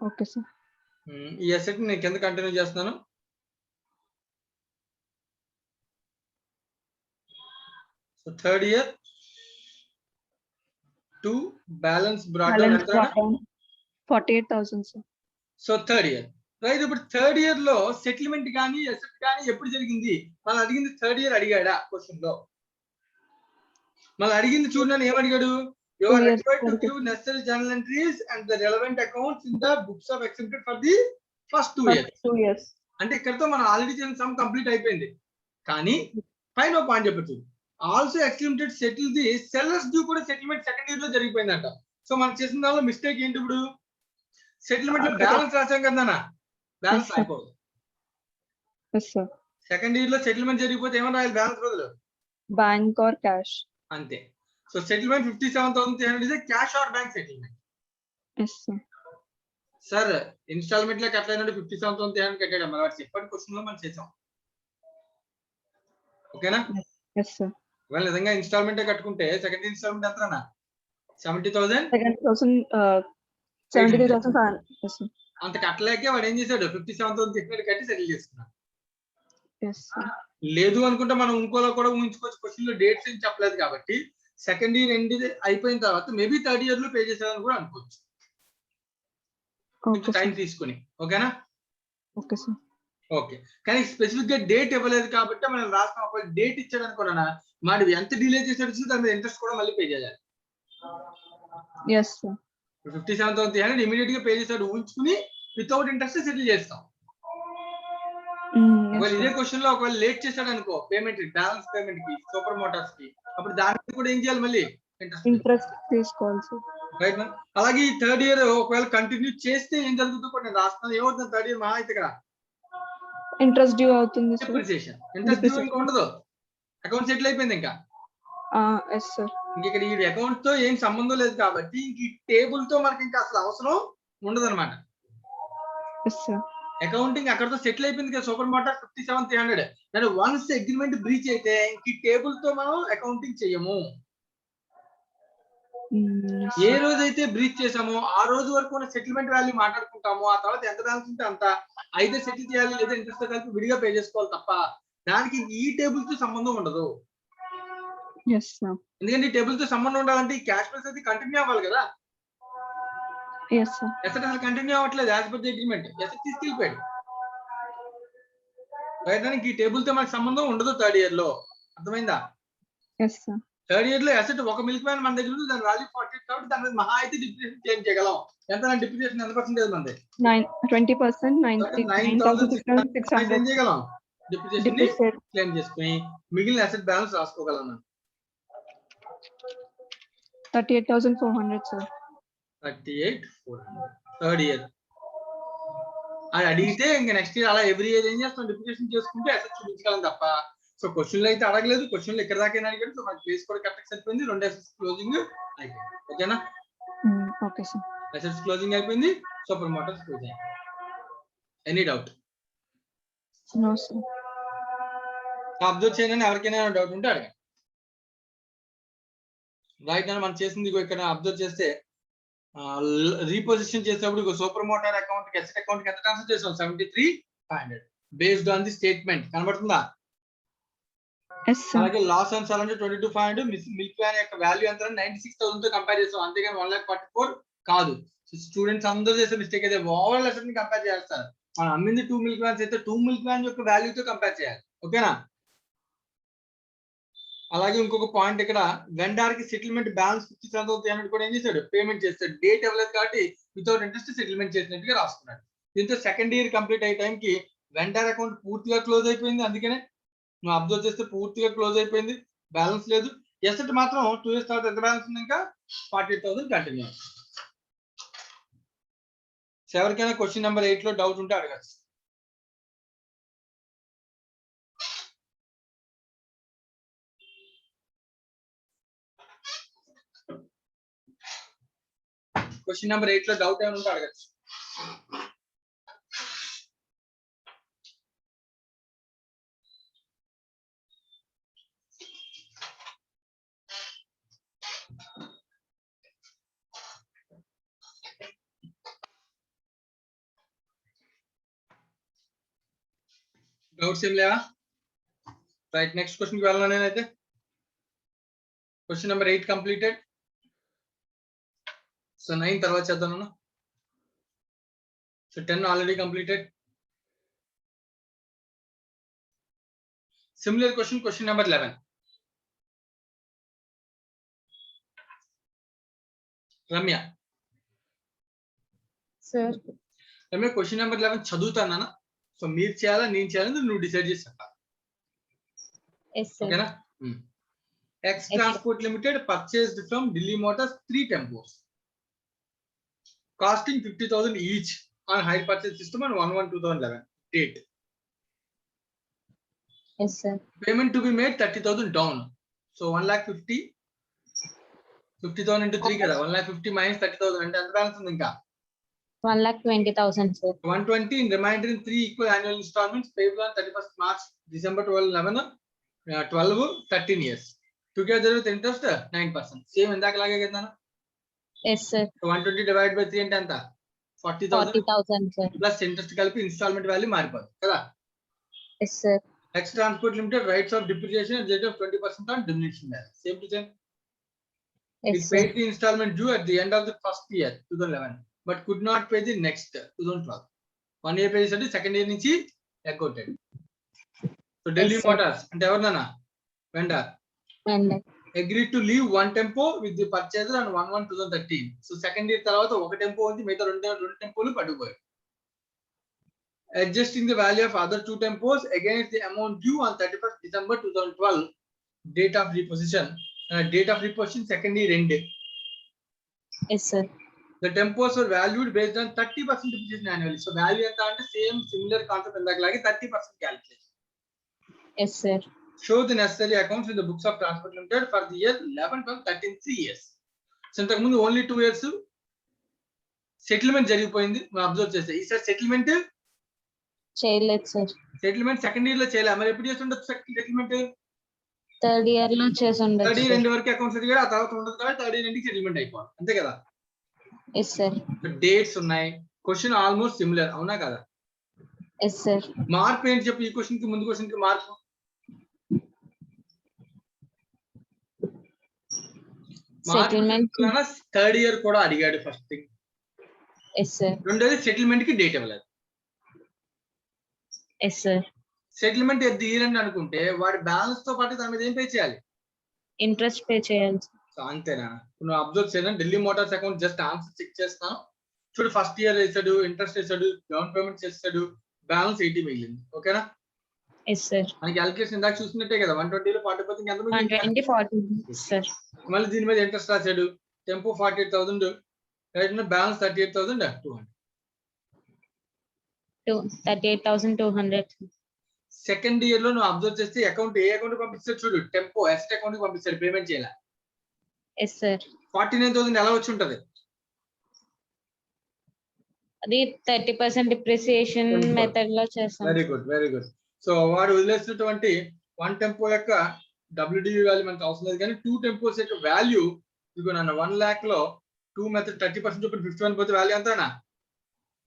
Okay sir. ఈ అసెట్ ని నేను కింద కంటిన్యూ చేస్తున్నాను. So third year to balance brought down ఎంత? 48,000 sir. So third year right. ఇప్పుడు థర్డ్ ఇయర్ లో సెటిల్మెంట్ కానీ అసెట్ కానీ ఎప్పుడు జరిగింది? మనం అడిగింది థర్డ్ ఇయర్ అడిగాడా క్వశ్చన్ లో? మనం అడిగింది చూడండి ఏమడిగాడు? You are required to give necessary journal entries and the relevant accounts in the books of exempted for the first 2 years. 2 years. అంటే ఇక్కడతో మనం ఆల్రెడీ చేసిన సమ్ కంప్లీట్ అయిపోయింది. కానీ పైన పాయింట్ చెప్పచ్చు. Also X limited settle the sellers due కూడా settlement second year లో జరిగిపోయిందంట. సో మనం చేసిన దానిలో మిస్టేక్ ఏంటి? ఇప్పుడు సెటిల్మెంట్ లో బ్యాలెన్స్ రాసాం కదా, బ్యాలెన్స్ అయిపోదు. సెకండ్ ఇయర్ లో సెటిల్మెంట్ జరిగిపోతే ఏమన్నా రాయాలి బ్యాలెన్స్ బదులు? Bank or cash. అంతే. So settlement 57,300 is cash or bank settlement. Yes sir. Sir instalment లో కట్టలేదంటే 57,300 కట్టాడు. మరి వాడు చెప్పండి క్వశ్చన్ లో మనం చేసాం. ఓకేనా? Yes sir. ఒకవేళ నిజంగా ఇన్స్టాల్మెంట్ కట్టుకుంటే సెకండ్ ఇన్స్టాల్మెంట్ ఎంతనా? 70,000. 70,000 అంత కట్టలేకే వాడు ఏం చేశాడు? 57,300 కట్టి సెటిల్ చేసుకున్నాడు. లేదు అనుకుంటే మనం ఇంకోలో కూడా ఊహించుకోవచ్చు. క్వశ్చన్ లో డేట్స్ ఏం చెప్పలేదు కాబట్టి సెకండ్ ఇయర్ ఎండ్ అయిపోయిన తర్వాత మేబీ థర్డ్ ఇయర్ లో పే చేసేదని కూడా అనుకోవచ్చు. టైం తీసుకుని. ఓకేనా? Okay sir. ఓకే. కానీ స్పెసిఫిక్ గా డేట్ ఇవ్వలేదు కాబట్టి మనం రాసిన ఒక డేట్ ఇచ్చాడు అనుకున్నా మరి ఎంత డిలే చేసాడు దాని మీద ఇంట్రెస్ట్ కూడా మళ్ళీ పే చేయాలి. 57,300 ఇమీడియట్ గా పే చేసాడు ఊహించుకుని వితౌట్ ఇంట్రెస్ట్ సెటిల్ చేస్తాం. ఒకవేళ ఇదే క్వశ్చన్ లో ఒకవేళ లేట్ చేశాడు అనుకో పేమెంట్ బ్యాలెన్స్ పేమెంట్ కి సూపర్ మోటార్స్ కి, అప్పుడు దానికి కూడా ఏం చేయాలి? మళ్ళీ ఇంట్రెస్ట్ తీసుకోవాలి సార్. Right ma'am. అలాగే ఈ థర్డ్ ఇయర్ ఒకవేళ కంటిన్యూ చేస్తే ఏం జరుగుతుందో కూడా నేను రాస్తాను. ఏమవుతుంది థర్డ్ ఇయర్ మహా అయితే ఇక్కడ ఇంట్రెస్ట్ డ్యూ అవుతుంది. డిప్రిసియేషన్. ఇంట్రెస్ట్ డ్యూ ఇంకా ఉండదు. అకౌంట్ సెటిల్ అయిపోయింది. ఇంకా ఎస్ సార్. ఇంక ఇక్కడ ఈ అకౌంట్ తో ఏం సంబంధం లేదు కాబట్టి ఇంక ఈ టేబుల్ తో మనకి ఇంకా అసలు అవసరం ఉండదు అనమాట. అకౌంటింగ్ అక్కడతో సెటిల్ అయిపోయింది కదా సూపర్ మోటార్ 57,300. కానీ వన్స్ అగ్రిమెంట్ బ్రీచ్ అయితే ఇంక ఈ టేబుల్ తో మనం అకౌంటింగ్ చేయము. ఏ రోజైతే బ్రీచ్ చేసామో ఆ రోజు వరకు మన సెటిల్మెంట్ వాల్యూ మాట్లాడుకుంటాము. ఆ తర్వాత ఎంత బ్యాలెన్స్ ఉంటే అంత అయితే సెటిల్ చేయాలి, లేదా ఇంట్రెస్ట్ కలిపి విడిగా పే చేసుకోవాలి తప్ప దానికి ఈ టేబుల్ తో సంబంధం ఉండదు. ఎందుకంటే ఈ టేబుల్ తో సంబంధం ఉండాలంటే ఈ క్యాష్ ప్లస్ అయితే కంటిన్యూ అవ్వాలి కదా. ఎసెట్ అసలు కంటిన్యూ అవ్వట్లేదు. As per the agreement asset తీసుకెళ్ళిపోయాడు. రైట్. ఈ టేబుల్ తో మనకు సంబంధం ఉండదు థర్డ్ ఇయర్ లో. అర్థమైందా? థర్డ్ ఇయర్ లో అసెట్ ఒక మిల్క్ మ్యాన్ మన దగ్గర ఉంది, దాని వాల్యూ 48 కాబట్టి దాని మీద మహా అయితే డిప్రిసియేషన్ క్లెయిమ్ చేయగలం. ఎంత డిప్రిసియేషన్ ఎంత పర్సెంటేజ్ మంది? 20%. 9,600 ఏం చేయగలం? డిప్రిసియేషన్ క్లెయిమ్ చేసుకుని మిగిలిన అసెట్ బ్యాలెన్స్ రాసుకోగలం. 38,400 సార్. 38,400 థర్డ్ ఇయర్ అది అడిగితే ఇంకా నెక్స్ట్ ఇయర్ అలా ఎవ్రీ ఇయర్ ఏం చేస్తాం? డిప్రిసియేషన్ చేసుకుంటే అసెట్ చూపించగలం తప్ప. సో క్వశ్చన్లు అయితే అడగలేదు. క్వశ్చన్లు ఇక్కడ దాకా అడిగాడు. సో మనకి ప్లేస్ కూడా కరెక్ట్ సరిపోయింది. 2 అసెట్స్ క్లోజింగ్ అయిపోయింది. ఓకేనా? Okay sir. అసెట్స్ క్లోజింగ్ అయిపోయింది. సూపర్ మోటార్స్ క్లోజ్ అయింది. Any doubt? No sir. Observe చేయండి. ఎవరికైనా డౌట్ ఉంటే అడగండి. రైట్ అని మనం చేసింది ఇక్కడ అబ్జర్వ్ చేస్తే రీపొజిషన్ చేసేటప్పుడు Super Motor account asset account ఎంత ట్రాన్స్ఫర్ చేసాం 73,500 బేస్డ్ ఆన్ ది స్టేట్మెంట్ కనబడుతుందా? Yes sir. అలాగే లాస్ అండ్ సార్ అంటే 22,500 మిల్క్ వ్యాన్ యొక్క వాల్యూ ఎంత 96,000 తో కంపేర్ చేస్తాం, అంతేగాని 1,44,000 కాదు. స్టూడెంట్స్ అందరూ చేసే మిస్టేక్ అయితే ఓవరాల్ అసెట్ ని కంపేర్ చేస్తారు. మనం అమ్మింది 2 మిల్క్ వ్యాన్స్ అయితే 2 మిల్క్ వ్యాన్ యొక్క వాల్యూతో కంపేర్ చేయాలి. ఓకేనా? అలాగే ఇంకొక పాయింట్ ఇక్కడ వెండార్ కి సెటిల్మెంట్ బ్యాలెన్స్ 57,300 కూడా ఏం చేశాడు, పేమెంట్ చేస్తాడు. డేట్ ఇవ్వలేదు కాబట్టి వితౌట్ ఇంట్రెస్ట్ సెటిల్మెంట్ చేసినట్టుగా రాసుకున్నాడు. దీంతో సెకండ్ ఇయర్ కంప్లీట్ అయ్యే టైంకి వెండార్ అకౌంట్ పూర్తిగా క్లోజ్ అయిపోయింది. అందుకనే నువ్వు అబ్జర్వ్ చేస్తే పూర్తిగా క్లోజ్ అయిపోయింది, బ్యాలెన్స్ లేదు. ఎసెట్ మాత్రం 2 ఇయర్స్ తర్వాత ఎంత బ్యాలెన్స్ ఉంది, ఇంకా 48,000 కంటిన్యూ. ఎవరికైనా క్వశ్చన్ నెంబర్ 8 లో డౌట్ ఉంటే అడగచ్చు. క్వశ్చన్ నెంబర్ 8 లో డౌట్ ఏమైనా ఉంటే అడగచ్చు. డౌట్స్ ఏం లేవా? రైట్, నెక్స్ట్ క్వశ్చన్ కి వెళ్ళాను నేనైతే. Question number 8 completed. సో 9 తర్వాత చేద్దాం. So 10 already completed. Similar question, question number 11. Ramya. Sir. Ramya, question number 11 చదువుతానా? సో మీరు చేయాలా నేను చేయాలని నువ్వు డిసైడ్ చేసి చెప్పాలి. ఓకేనా? X transport limited purchased from Delhi motors 3 tempos costing 50,000 each on hire purchase system on 1/1/2011 date. Yes sir. Payment to be made 30,000 down. So 1,50,000 into 3 kada 1,50,000 minus 30,000 ante ఎంత బ్యాలెన్స్ ఉంది ఇంకా 1,20,000 sir. 120 in remainder in 3 equal annual installments payable on 31st March December 12 11 12 13 years together with interest 9%. Same ఇందాక లాగే కదా. Yes sir. 120 divided by 3 అంటే ఎంత 40,000 sir. Plus interest కలిపి instalment value మారిపోతుంది కదా. Yes sir. Ex transport limited rights of depreciation at rate of 20% on diminution value. Same to same. Yes It sir. paid the installment due at the end of the first year 2011 but could not pay the next 2012. 1 year pay చేసి second year నుంచి ఎగ్గొట్టాడు. So Delhi Yes, sir. Motors అంటే ఎవరినన్నా vendor And agreed to leave one tempo with the purchaser on 1/1/2013. So second year తర్వాత ఒక tempo ఉంది, మిగతా రెండు టెంపోలు పట్టుకుపోయాడు. Adjusting the value of other 2 tempos against the amount due on 31st December 2012 date of reposition. Date of reposition second year end. yes sir. The tempos were valued based on 30% depreciation annually. So value enta ante same similar concept indakalaage 30% calculation. Yes sir. Show the necessary accounts in the books of transport limited for the year 11, 12, 13 3 years. So ఇంతకు ముందు only 2 years settlement జరిగిపోయింది మనం observe చేస్తే. ఈసారి settlement చేయలేదు sir. Settlement second year లో చేయలేదు. మరి ఎప్పుడు చేస్తుండొచ్చు సెటిల్మెంట్? థర్డ్ ఇయర్ లో చేసి థర్డ్ ఉండొచ్చు. ఇయర్ ఎండ్ వరకు అకౌంట్స్ ఎదిగాడు, ఆ తర్వాత ఉండదు కాబట్టి థర్డ్ ఇయర్ ఎండ్కి సెటిల్మెంట్ అయిపోవాలి, అంతే కదా. Yes sir. డేట్స్ ఉన్నాయి, క్వశ్చన్ ఆల్మోస్ట్ సిమిలర్, అవునా కదా? Yes sir. మార్పు ఏంటి చెప్పు, ఈ క్వశ్చన్ కి ముందు క్వశ్చన్ కి మార్పు. Settlement. థర్డ్ ఇయర్ కూడా అడిగాడు ఫస్ట్ థింగ్. Yes sir. రెండోది సెటిల్మెంట్ కి డేట్ ఇవ్వలేదు. Yes sir. Settlement at the year అని అనుకుంటే వాడి బ్యాలెన్స్ తో పాటు దాని మీద ఏం పే చేయాలి? ఇంట్రెస్ట్ పే చేయాలి. సో అంతేనా? నువ్వు అబ్జర్వ్ చేయను, Delhi Motors account just answer check చేస్తాను చూడు. ఫస్ట్ ఇయర్ వేసాడు, ఇంట్రెస్ట్ వేసాడు, డౌన్ పేమెంట్ చేస్తాడు, బ్యాలెన్స్ 80 మిగిలింది. ఓకేనా? Yes sir. మనకి క్యాలిక్యులేషన్ ఇందాక చూసినట్టే కదా, 120 లో 40% ఎంత మిగిలింది? 120 40 sir. మళ్ళీ దీని మీద ఇంట్రెస్ట్ రాశాడు, tempo 48,000 right, balance 38,200. 38,200. Second year లో నువ్వు అబ్జర్వ్ చేస్తే అకౌంట్ ఏ అకౌంట్ పంపిస్తాడు చూడు, టెంపో ఎసెట్ అకౌంట్ కి పంపిస్తాడు, పేమెంట్ చేయాలి. Yes sir. 49,000 ఎలా వచ్చి ఉంటది? అది 30% డిప్రిసియేషన్ మెథడ్ లో చేస్తాం. Very good, very good. So వాడు వదిలేసినటువంటి 1 టెంపో యొక్క WDV వాల్యూ మనకు అవసరం లేదు, కానీ 2 టెంపోస్ యొక్క వాల్యూ ఇదిగో నన్ను 1 lakh లో 2 మెథడ్ 30% చొప్పున 51 పోతే వాల్యూ ఎంతనా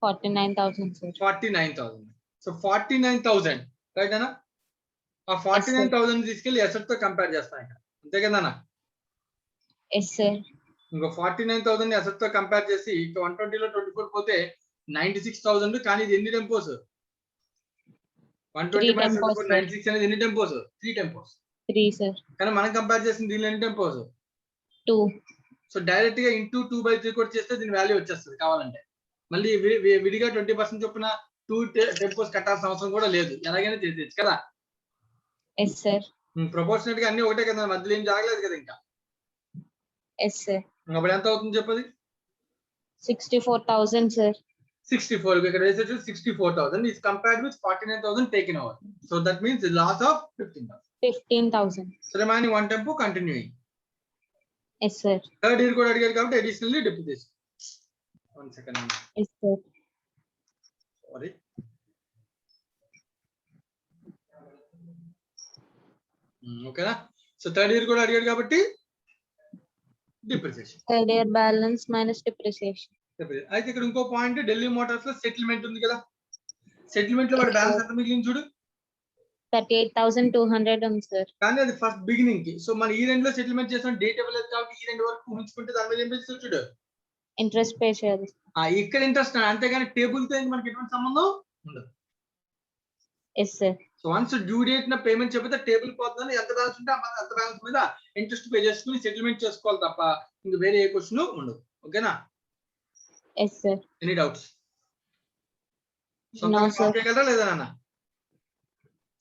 49,000 sir. 49,000. సో 49,000 రైట్ అన్న. ఆ 49,000 తీసుకెళ్లి అసెట్ తో కంపేర్ చేస్తాం ఇక్కడ, అంతే కదా అన్న. Yes sir. ఇంకో 49,000 ని అసెట్ తో కంపేర్ చేసి 120 లో 24 పోతే 96,000. కానీ ఇది ఎన్ని టెంపోస్? 120 Three minus tempos, 24, sir. 96 అనేది ఎన్ని టెంపోస్? 3 టెంపోస్. 3 sir. కానీ మనం కంపేర్ చేసిన దీనిలో ఎన్ని టెంపోస్? 2. సో డైరెక్ట్ గా ఇంటూ 2/3 కూడా చేస్తే దీని వాల్యూ వచ్చేస్తుంది కావాలంటే. మళ్ళీ విడిగా 20% చొప్పున 2 టెంపోస్ కట్టాల్సిన అవసరం కూడా లేదు, ఎలాగైనా చేసేయచ్చు కదా. Yes sir. ప్రపోర్షనేట్ గా అన్ని ఒకటే కదా, మధ్యలో ఏం జరగలేదు కదా ఇంకా. Yes sir. అప్పుడు ఎంత అవుతుంది చెప్పది? 64,000 sir. 64. ఇక్కడ వేసేసి 64,000 is compared with 49,000 taken over. So that means the loss of 15,000. 15,000. So remaining one tempo continuing. Yes sir. Third year కూడా అడిగారు కాబట్టి additionally depreciation. One second. Yes sir. Sorry. ఓకేనా. సో థర్డ్ ఇయర్ కూడా అడిగాడు కాబట్టి depreciation. Third year balance minus depreciation. అయితే ఇక్కడ ఇంకో పాయింట్, ఢిల్లీ మోటార్స్ లో సెటిల్మెంట్ ఉంది కదా. సెటిల్మెంట్ లో వాడి బ్యాలెన్స్ ఎంత మిగిలింది చూడు. 38,200 ఉంది sir. కానీ అది ఫస్ట్ బిగినింగ్ కి. సో మన ఈ రెండు లో సెటిల్మెంట్ చేసిన డేట్ ఇవ్వలేదు కాబట్టి ఈ రెండు వరకు ఊహించుకుంటే దాని మీద ఏం పెంచుతుంది చూడు. Interest pay చేయాలి. ఇక్కడ ఇంట్రెస్ట్, అంతేగాని టేబుల్ తో మనకి ఎటువంటి సంబంధం ఉండదు. Yes sir. So once due date నా పేమెంట్ చెప్తే టేబుల్ పోతుందని ఎంత బ్యాలెన్స్ ఉంటే అంత బ్యాలెన్స్ మీద ఇంట్రెస్ట్ పే చేసుకుని సెటిల్మెంట్ చేసుకోవాలి తప్ప ఇంక వేరే ఏ క్వశ్చన్ ఉండదు. ఓకేనా. Yes sir. Any doubts? No sir. చేయగలరా లేదా నాన్న?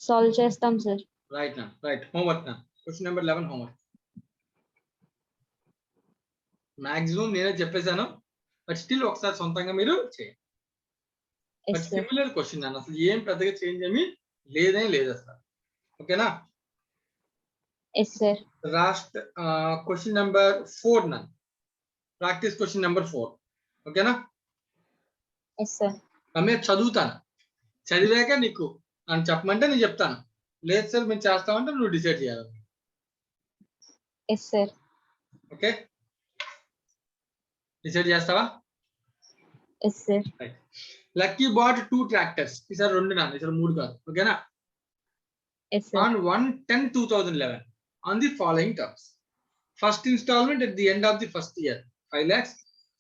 Solve చేస్తాం sir. రైట్ నా, రైట్. హోంవర్క్ నా, క్వశ్చన్ నెంబర్ 11 హోంవర్క్. మాక్సిమం నేనే చెప్పేశాను, బట్ స్టిల్ ఒకసారి సొంతంగా మీరు చేయండి. Yes but sir. Similar question నాన్న, అసలు ఏం పెద్దగా చేంజ్ ఏమి లేదే లేదు అసలు. ఓకేనా. Yes sir. Last question number 4 నా, ప్రాక్టీస్ క్వశ్చన్ నెంబర్ 4. ఓకేనా. Yes sir. మేము చదువుతాను, చదివాక నీకు అని చెప్పమంటే నేను చెప్తాను, లేదు సార్ మేము చేస్తామంటే నువ్వు డిసైడ్ చేయాలి. Yes sir. ఓకే, డిసైడ్ చేస్తావా? Yes sir. Lucky bought 2 tractors. ఈసారి 2 నాన్న, ఈసారి 3 కాదు. ఓకేనా. Yes sir. On 1/10/2011 on the following terms. First installment at the end of the first year 5 lakhs.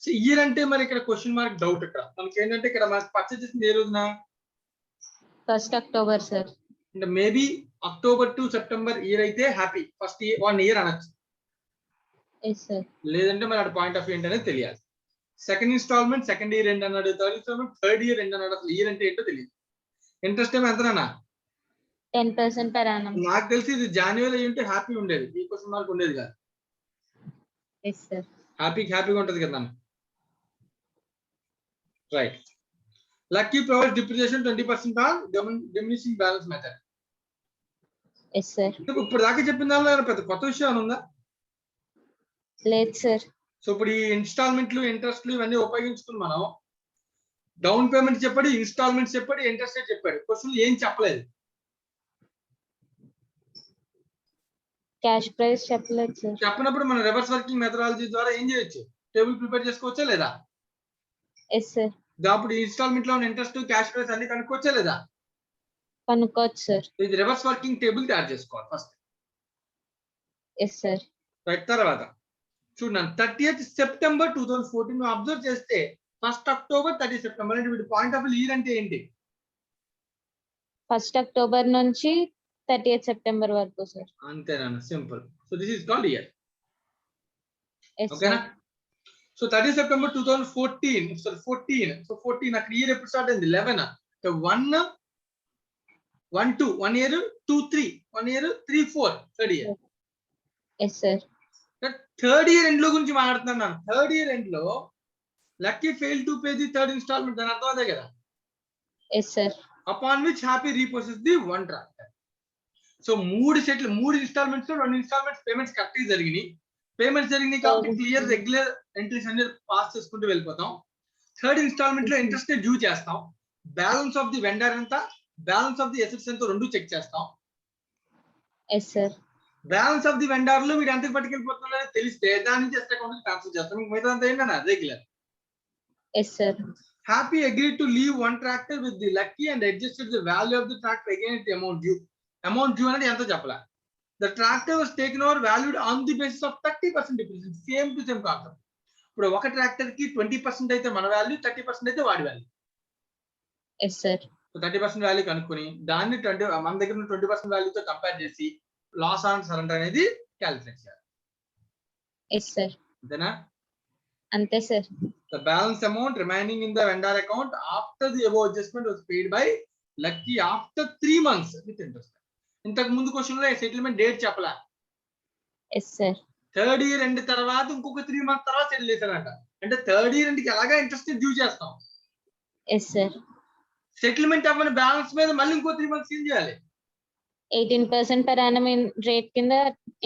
So year అంటే మరి ఇక్కడ క్వశ్చన్ మార్క్ డౌట్. ఇక్కడ మనకి ఏంటంటే ఇక్కడ మనకి పర్చేజ్ చేసింది ఏ రోజున? 1st October sir. అంటే maybe October to September year అయితే హ్యాపీ, ఫస్ట్ 1 ఇయర్ అనొచ్చు. Yes sir. లేదంటే మరి అటు పాయింట్ ఆఫ్ ఏంటనేది తెలియాలి. Second instalment second year end అన్నాడు, third instalment third year end అన్నాడు. అసలు ఇయర్ అంటే ఏంటో తెలియదు. ఇంట్రెస్ట్ ఏమో ఎంతనా? 10% per annum. నాకు తెలిసి ఇది జనవరి అయ్యి ఉంటే హ్యాపీ ఉండేది, ఈ క్వశ్చన్ మార్క్ ఉండేది కాదు. Yes sir. హ్యాపీగా ఉంటది కదా. Right. Lucky provide depreciation 20% on diminishing balance method. Yes sir. ఇప్పుడు దాకా చెప్పిన దానిలో పెద్ద కొత్త విషయం ఏమైనా ఉందా? లేదు sir. సో ఇప్పుడు ఈ ఇన్స్టాల్మెంట్లు ఇంట్రెస్ట్లు ఇవన్నీ ఉపయోగించుకుని మనం డౌన్ పేమెంట్ చెప్పాడు, ఇన్స్టాల్మెంట్స్ చెప్పాడు, ఇంట్రెస్ట్ రేట్ చెప్పాడు. క్వశ్చన్ ఏం చెప్పలేదు. Cash price చెప్పలేదు sir. చెప్పినప్పుడు మనం రివర్స్ వర్కింగ్ మెథడాలజీ ద్వారా ఏం చేయొచ్చు? టేబుల్ ప్రిపేర్ చేసుకోవచ్చా లేదా? Yes sir. అప్పుడు ఇన్స్టాల్మెంట్ లో ఇంట్రెస్ట్ క్యాష్ ప్రైస్ అన్ని కనుక్కోవచ్చా లేదా? కనుక్కోవచ్చు sir. ఇది రివర్స్ వర్కింగ్ టేబుల్ తయారు చేసుకోవాలి ఫస్ట్. Yes sir. రైట్. తర్వాత చూడండి 30th September 2014 అబ్జర్వ్ చేస్తే 1st October 30 September అంటే వీటి పాయింట్ ఆఫ్ ఇయర్ అంటే ఏంటి? 1st October నుంచి 30th September వరకు sir. అంతేనా? Simple. So this is called year. Yes sir. ఓకేనా. సో 30 September 2014 సారీ 14. సో 14 అక్కడ ఇయర్ ఎప్పుడు స్టార్ట్ అయింది? 11. So 1 2 1 year 2 3 1 year 3 4 third year. Yes sir. Third year end లో గురించి మాట్లాడుతున్నాను. థర్డ్ ఇయర్ ఎండ్ లో lucky fail to pay the third instalment, దాని అర్థం అదే కదా. Yes sir. Upon which happy repossess the 1 tractor. So 3 instalments లో 2 ఇన్స్టాల్మెంట్స్ పేమెంట్స్ కరెక్ట్ జరిగినాయి. పేమెంట్స్ జరిగినాయి కాబట్టి క్లియర్ రెగ్యులర్ ఎంట్రీస్ అన్ని పాస్ చేసుకుంటూ వెళ్ళిపోతాం. థర్డ్ ఇన్స్టాల్మెంట్ లో ఇంట్రెస్ట్ డ్యూ చేస్తాం. బ్యాలెన్స్ ఆఫ్ ది వెండర్ ఎంత, బ్యాలెన్స్ ఆఫ్ ది అసెట్స్ ఎంత రెండు చెక్ చేస్తాం. Yes sir. Balance of the vendor లో వీడు ఎంతకు పట్టుకెళ్ళిపోతున్నాడో తెలిస్తే దాని నుంచి ఎస్ట్ అకౌంట్ ట్రాన్స్ఫర్ చేస్తాం. మీకు మిగతా అంతా ఏంటన్నా regular. Yes sir. Happy agreed to leave one tractor with the Lucky and adjusted the value of the tractor against the amount due. Amount due అనేది ఎంత చెప్పాలా. The tractor was taken over valued on the basis of 30% depreciation. Same to same concept. ఇప్పుడు ఒక tractor కి 20% అయితే మన value, 30% అయితే వాడి వాల్యూ. Yes sir. 30% వాల్యూ కనుక్కొని దాన్ని మన దగ్గర ఉన్న 20% వాల్యూతో కంపేర్ చేసి లాస్ ఆన్ సరెండర్ అనేది క్యాలిక్యులేట్ చేయాలి. Yes sir. అంతేనా? అంతే sir. The balance amount remaining in the vendor account after the above adjustment was paid by Lucky after 3 months with interest. ఇంతకు ముందు క్వశ్చన్ లో సెటిల్మెంట్ డేట్ చెప్పలా. Yes sir. Third year end తర్వాత ఇంకొక 3 months తర్వాత settle చేశారంట. అంటే third year ఎండ్కి ఎలాగా ఇంట్రెస్ట్ డ్యూ చేస్తాం. Yes sir. సెటిల్మెంట్ అవ్వని బ్యాలెన్స్ మీద మళ్ళీ ఇంకో 3 months ఏం చేయాలి? 18% per annum రేట్ కింద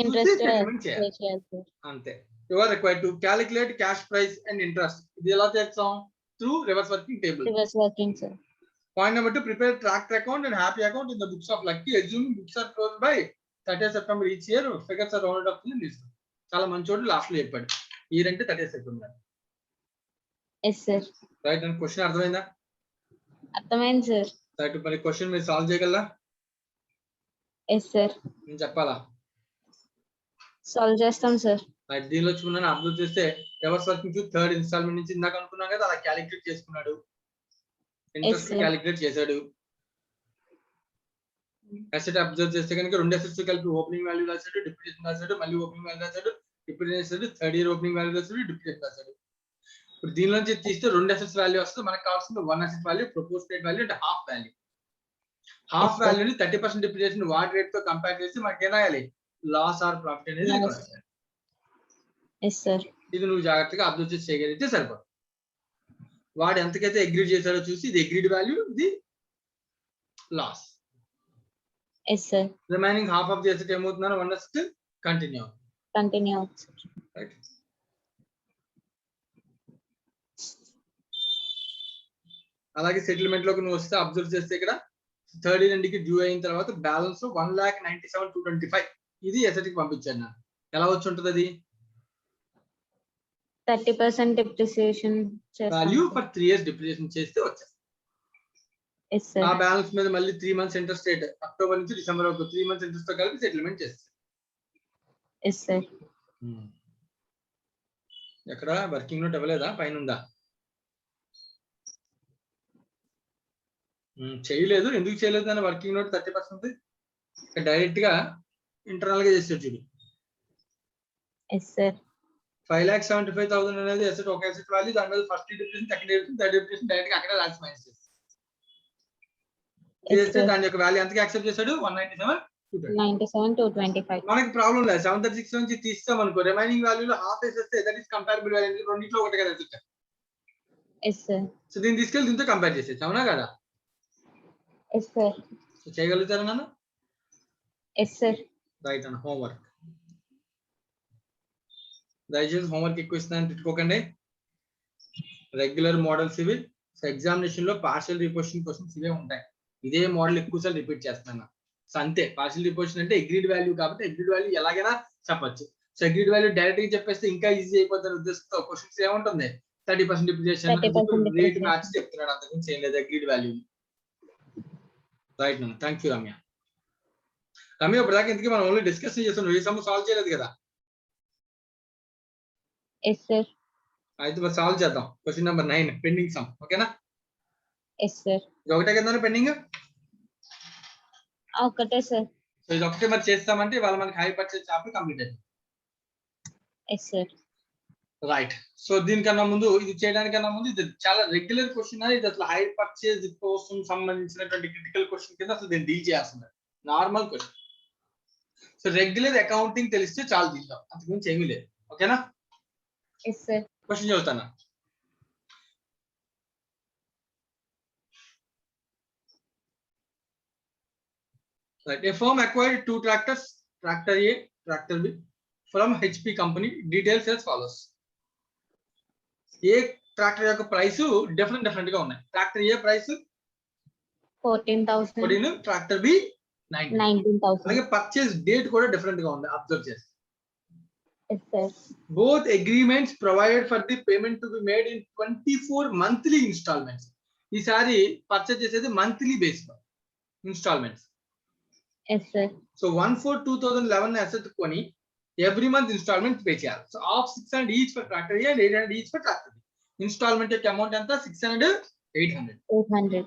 ఇంట్రెస్ట్ settlement చేయాలి. చేయాలి సార్. అంతే. You are required to calculate cash price and interest. ఇది ఎలా చేస్తాం? Through reverse working table. Reverse working sir. Point number 2, prepare tractor account and happy account in the books of Lucky. Assuming books are closed by 30th September each year, figures are rounded up in the list. చాలా మంచోడు last లో చెప్పాడు. Year అంటే 30th September. Yes sir. Right. And question అర్థమైందా? అర్థమైంది sir. Right. మరి question మీరు solve చేయగలరా? Yes sir. నేను చెప్పాలా? సాల్వ్ చేస్తాం సార్. రైట్. దీనిలో చూడండి, అబ్జర్వ్ చేస్తే reverse working to third instalment నుంచి ఇందాక అనుకున్నాం కదా, అలా క్యాలిక్యులేట్ చేసుకున్నాడు. Interest sir. క్యాలిక్యులేట్ చేశాడు. అసెట్ అబ్జర్వ్ చేస్తే కనుక 2 అసెట్స్ కలిపి ఓపెనింగ్ వాల్యూ రాశాడు, డిప్రిసియేషన్ రాశాడు, మళ్ళీ ఓపెనింగ్ వాల్యూ రాశాడు, డిప్రిసియేషన్ రాశాడు, థర్డ్ ఇయర్ ఓపెనింగ్ వాల్యూ రాశాడు, డిప్రిసియేషన్ రాశాడు. ఇప్పుడు దీనిలోంచి తీస్తే 2 అసెట్స్ వాల్యూ వస్తుంది. మనకు కావాల్సిన 1 అసెట్ వాల్యూ, ప్రపోజ్డ్ వాల్యూ అంటే హాఫ్ వాల్యూ. Half sir. వాల్యూని 30% డిప్రిసియేషన్ వాటి రేట్ తో కంపేర్ చేసి మనకి ఏం రాయాలి? లాస్ ఆర్ ప్రాఫిట్ అనేది Yes. record చేయాలి. Yes sir. ఇది నువ్వు జాగ్రత్తగా అబ్జర్వ్ చేసి చేయగలిగితే సరిపోతుంది. వాడు ఎంతకైతే అగ్రీడ్ చేశాడో చూసి ఇది అగ్రీడ్ వాల్యూ, ఇది loss. Yes sir. Remaining half of the asset ఏమవుతుందో 1 అసెట్ కంటిన్యూ అవుతుంది. కంటిన్యూ అవుతుంది సార్. రైట్. అలాగే సెటిల్మెంట్ లోకి నువ్వు వస్తే అబ్జర్వ్ చేస్తే ఇక్కడ థర్డ్ ఇయర్ ఎండ్కి డ్యూ అయిన తర్వాత బ్యాలెన్స్ 1,97,225 ఇది అసెట్ కి పంపించాను నేను. ఎలా వచ్చి ఉంటుంది అది? 30% depreciation value for 3 years depreciation చేస్తే వచ్చేస్తుంది. Yes sir. ఆ బ్యాలెన్స్ మీద మళ్ళీ 3 months ఇంట్రెస్ట్ రేట్, అక్టోబర్ నుంచి డిసెంబర్ వరకు 3 months ఇంట్రెస్ట్ తో కలిపి సెటిల్మెంట్ చేస్తారు. Yes sir. ఎక్కడ వర్కింగ్ నోట్ ఇవ్వలేదా? పైన ఉందా? చేయలేదు. ఎందుకు చేయలేదు అని వర్కింగ్ నోట్ 30% డైరెక్ట్ గా ఇంటర్నల్ గా చేస్తారు చూడు. Yes sir. 5,75,000 అనేది అసెట్, ఒక అసెట్ వాల్యూ, దాని మీద first depreciation, second depreciation, third depreciation direct గా అక్కడే రాసి మైనస్ చేస్తే దాని యొక్క వాల్యూ ఎంతకి యాక్సెప్ట్ చేశాడు? 97,225. మనకి ప్రాబ్లం లేదు. 736 నుంచి తీస్తాం అనుకో, రిమైనింగ్ వాల్యూలో హాఫ్ వేసేస్తే దట్ ఈస్ కంపారబుల్ వాల్యూ. రెండింటిలో ఒకటి కదా అసెట్. Yes sir. సో దీన్ని తీసుకెళ్ళి దీంతో కంపేర్ చేసేది, అవునా కదా? Yes sir. సో చేయగలుగుతారా నాన్న? Yes sir. రైట్ అన్న. హోంవర్క్ దయచేసి హోంవర్క్ ఎక్కువ ఇస్తున్నాను తిట్టుకోకండి. రెగ్యులర్ మోడల్స్ ఇవి. సో ఎగ్జామినేషన్ లో పార్షియల్ రిపోజిషన్ క్వశ్చన్స్ ఇవే ఉంటాయి. ఇదే మోడల్ ఎక్కువ సార్లు రిపీట్ చేస్తున్నాను. సో అంతే. పార్షియల్ రిపోజిషన్ అంటే అగ్రీడ్ వాల్యూ కాబట్టి అగ్రీడ్ వాల్యూ ఎలాగైనా చెప్పొచ్చు. సో అగ్రీడ్ వాల్యూ డైరెక్ట్ గా చెప్పేస్తే ఇంకా ఈజీ అయిపోతుంది ఉద్దేశంతో క్వశ్చన్స్ ఏముంటుంది? 30% డిప్రిసియేషన్ 30% రేట్ మ్యాచ్ చెప్తున్నాడు, అంతకుమించి ఏం లేదు అగ్రీడ్ వాల్యూ. రైట్ నాన్న. Thank you Ramya. రమ్య ఇప్పటిదాకా ఇంతకీ మనం ఓన్లీ డిస్కషన్ చేస్తున్నాం, ఏ సమ్ సాల్వ్ చేయలేదు కదా? Yes sir. అయితే మరి సాల్వ్ చేద్దాం. Question number 9 pending sum. ఓకేనా? Yes sir. ఇది ఒకటే కదా పెండింగ్? ఒకటే సార్. సో ఇది ఒకటే మరి చేస్తామంటే ఇవాళ మనకి హై పర్చేజ్ చాప్టర్ కంప్లీట్ అయింది. Yes sir. రైట్. సో దీనికన్నా ముందు, ఇది చేయడానికన్నా ముందు, ఇది చాలా రెగ్యులర్ క్వశ్చన్. ఇది అసలు హై పర్చేజ్ కోసం సంబంధించినటువంటి క్రిటికల్ క్వశ్చన్ కింద అసలు దీన్ని డీల్ చేయాల్సింది. Normal question. So regular accounting తెలిస్తే చాలు దీంట్లో, అంతకుమించి ఏమీ లేదు. ఓకేనా? Yes sir. క్వశ్చన్ చదువుతాను. Right. A firm acquired 2 tractors, tractor A, tractor B, from HP company. Details as follows. A tractor యొక్క ప్రైస్ డిఫరెంట్ గా ఉన్నాయి. Tractor A price 14,000. 14, tractor B 19. 19,000. అలాగే పర్చేస్ డేట్ కూడా డిఫరెంట్ గా ఉంది, అబ్జర్వ్ చేస్తే. Yes, sir. Both agreements provide for the payment to be made in 24 monthly installments. ఈసారి purchase చేసేది monthly base installments. Yes, sir. So 1/4/2011 asset కొని every month installment pay చేయాలి. So of 600 each for tractor and 800 each for tractor. Installment యొక్క amount ఎంత? 600, 800. 800.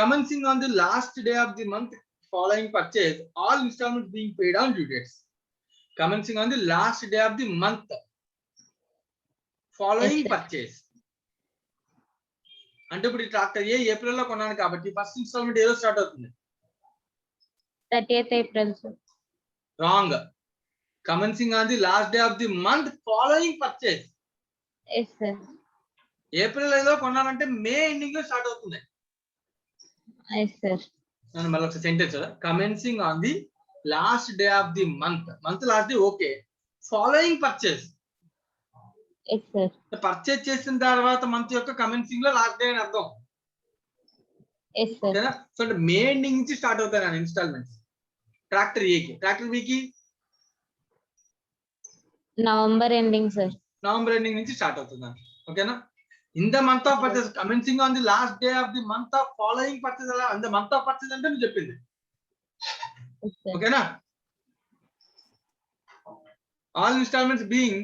Commencing on the last day of the month following purchase, all installments being paid on due dates. Commencing on the last day of the month following Yes, sir. purchase. అంటే ఇప్పుడు ఈ tractor April లో కొన్నాను కాబట్టి first instalment ఏదో start అవుతుంది. 30th April, sir. Wrong. Commencing on the last day of the month following purchase. Yes, sir. April ఏదో కొన్నానంటే May ending లో స్టార్ట్ అవుతుంది. Yes, sir. నేను మళ్ళీ ఒక sentence commencing on the last day of the month last day okay, following purchase Yes, sir. Purchase చేసిన తర్వాత month యొక్క commencing లో లాస్ట్ డే అని అర్థం. Yes, sir. ఓకేనా? సో అంటే మే ఎండింగ్ నుంచి స్టార్ట్ అవుతాయి ఇన్స్టాల్మెంట్స్. ట్రాక్టర్ ఏకి, ట్రాక్టర్ బికి November ending, sir. November ending నుంచి స్టార్ట్ అవుతుంది. ఓకేనా? In the month of purchase commencing on the last day of the month of following purchase. అలా అంత మంత్ ఆఫ్ పర్చేస్ అంటే నువ్వు చెప్పింది. Yes, sir. ఓకేనా? All installments being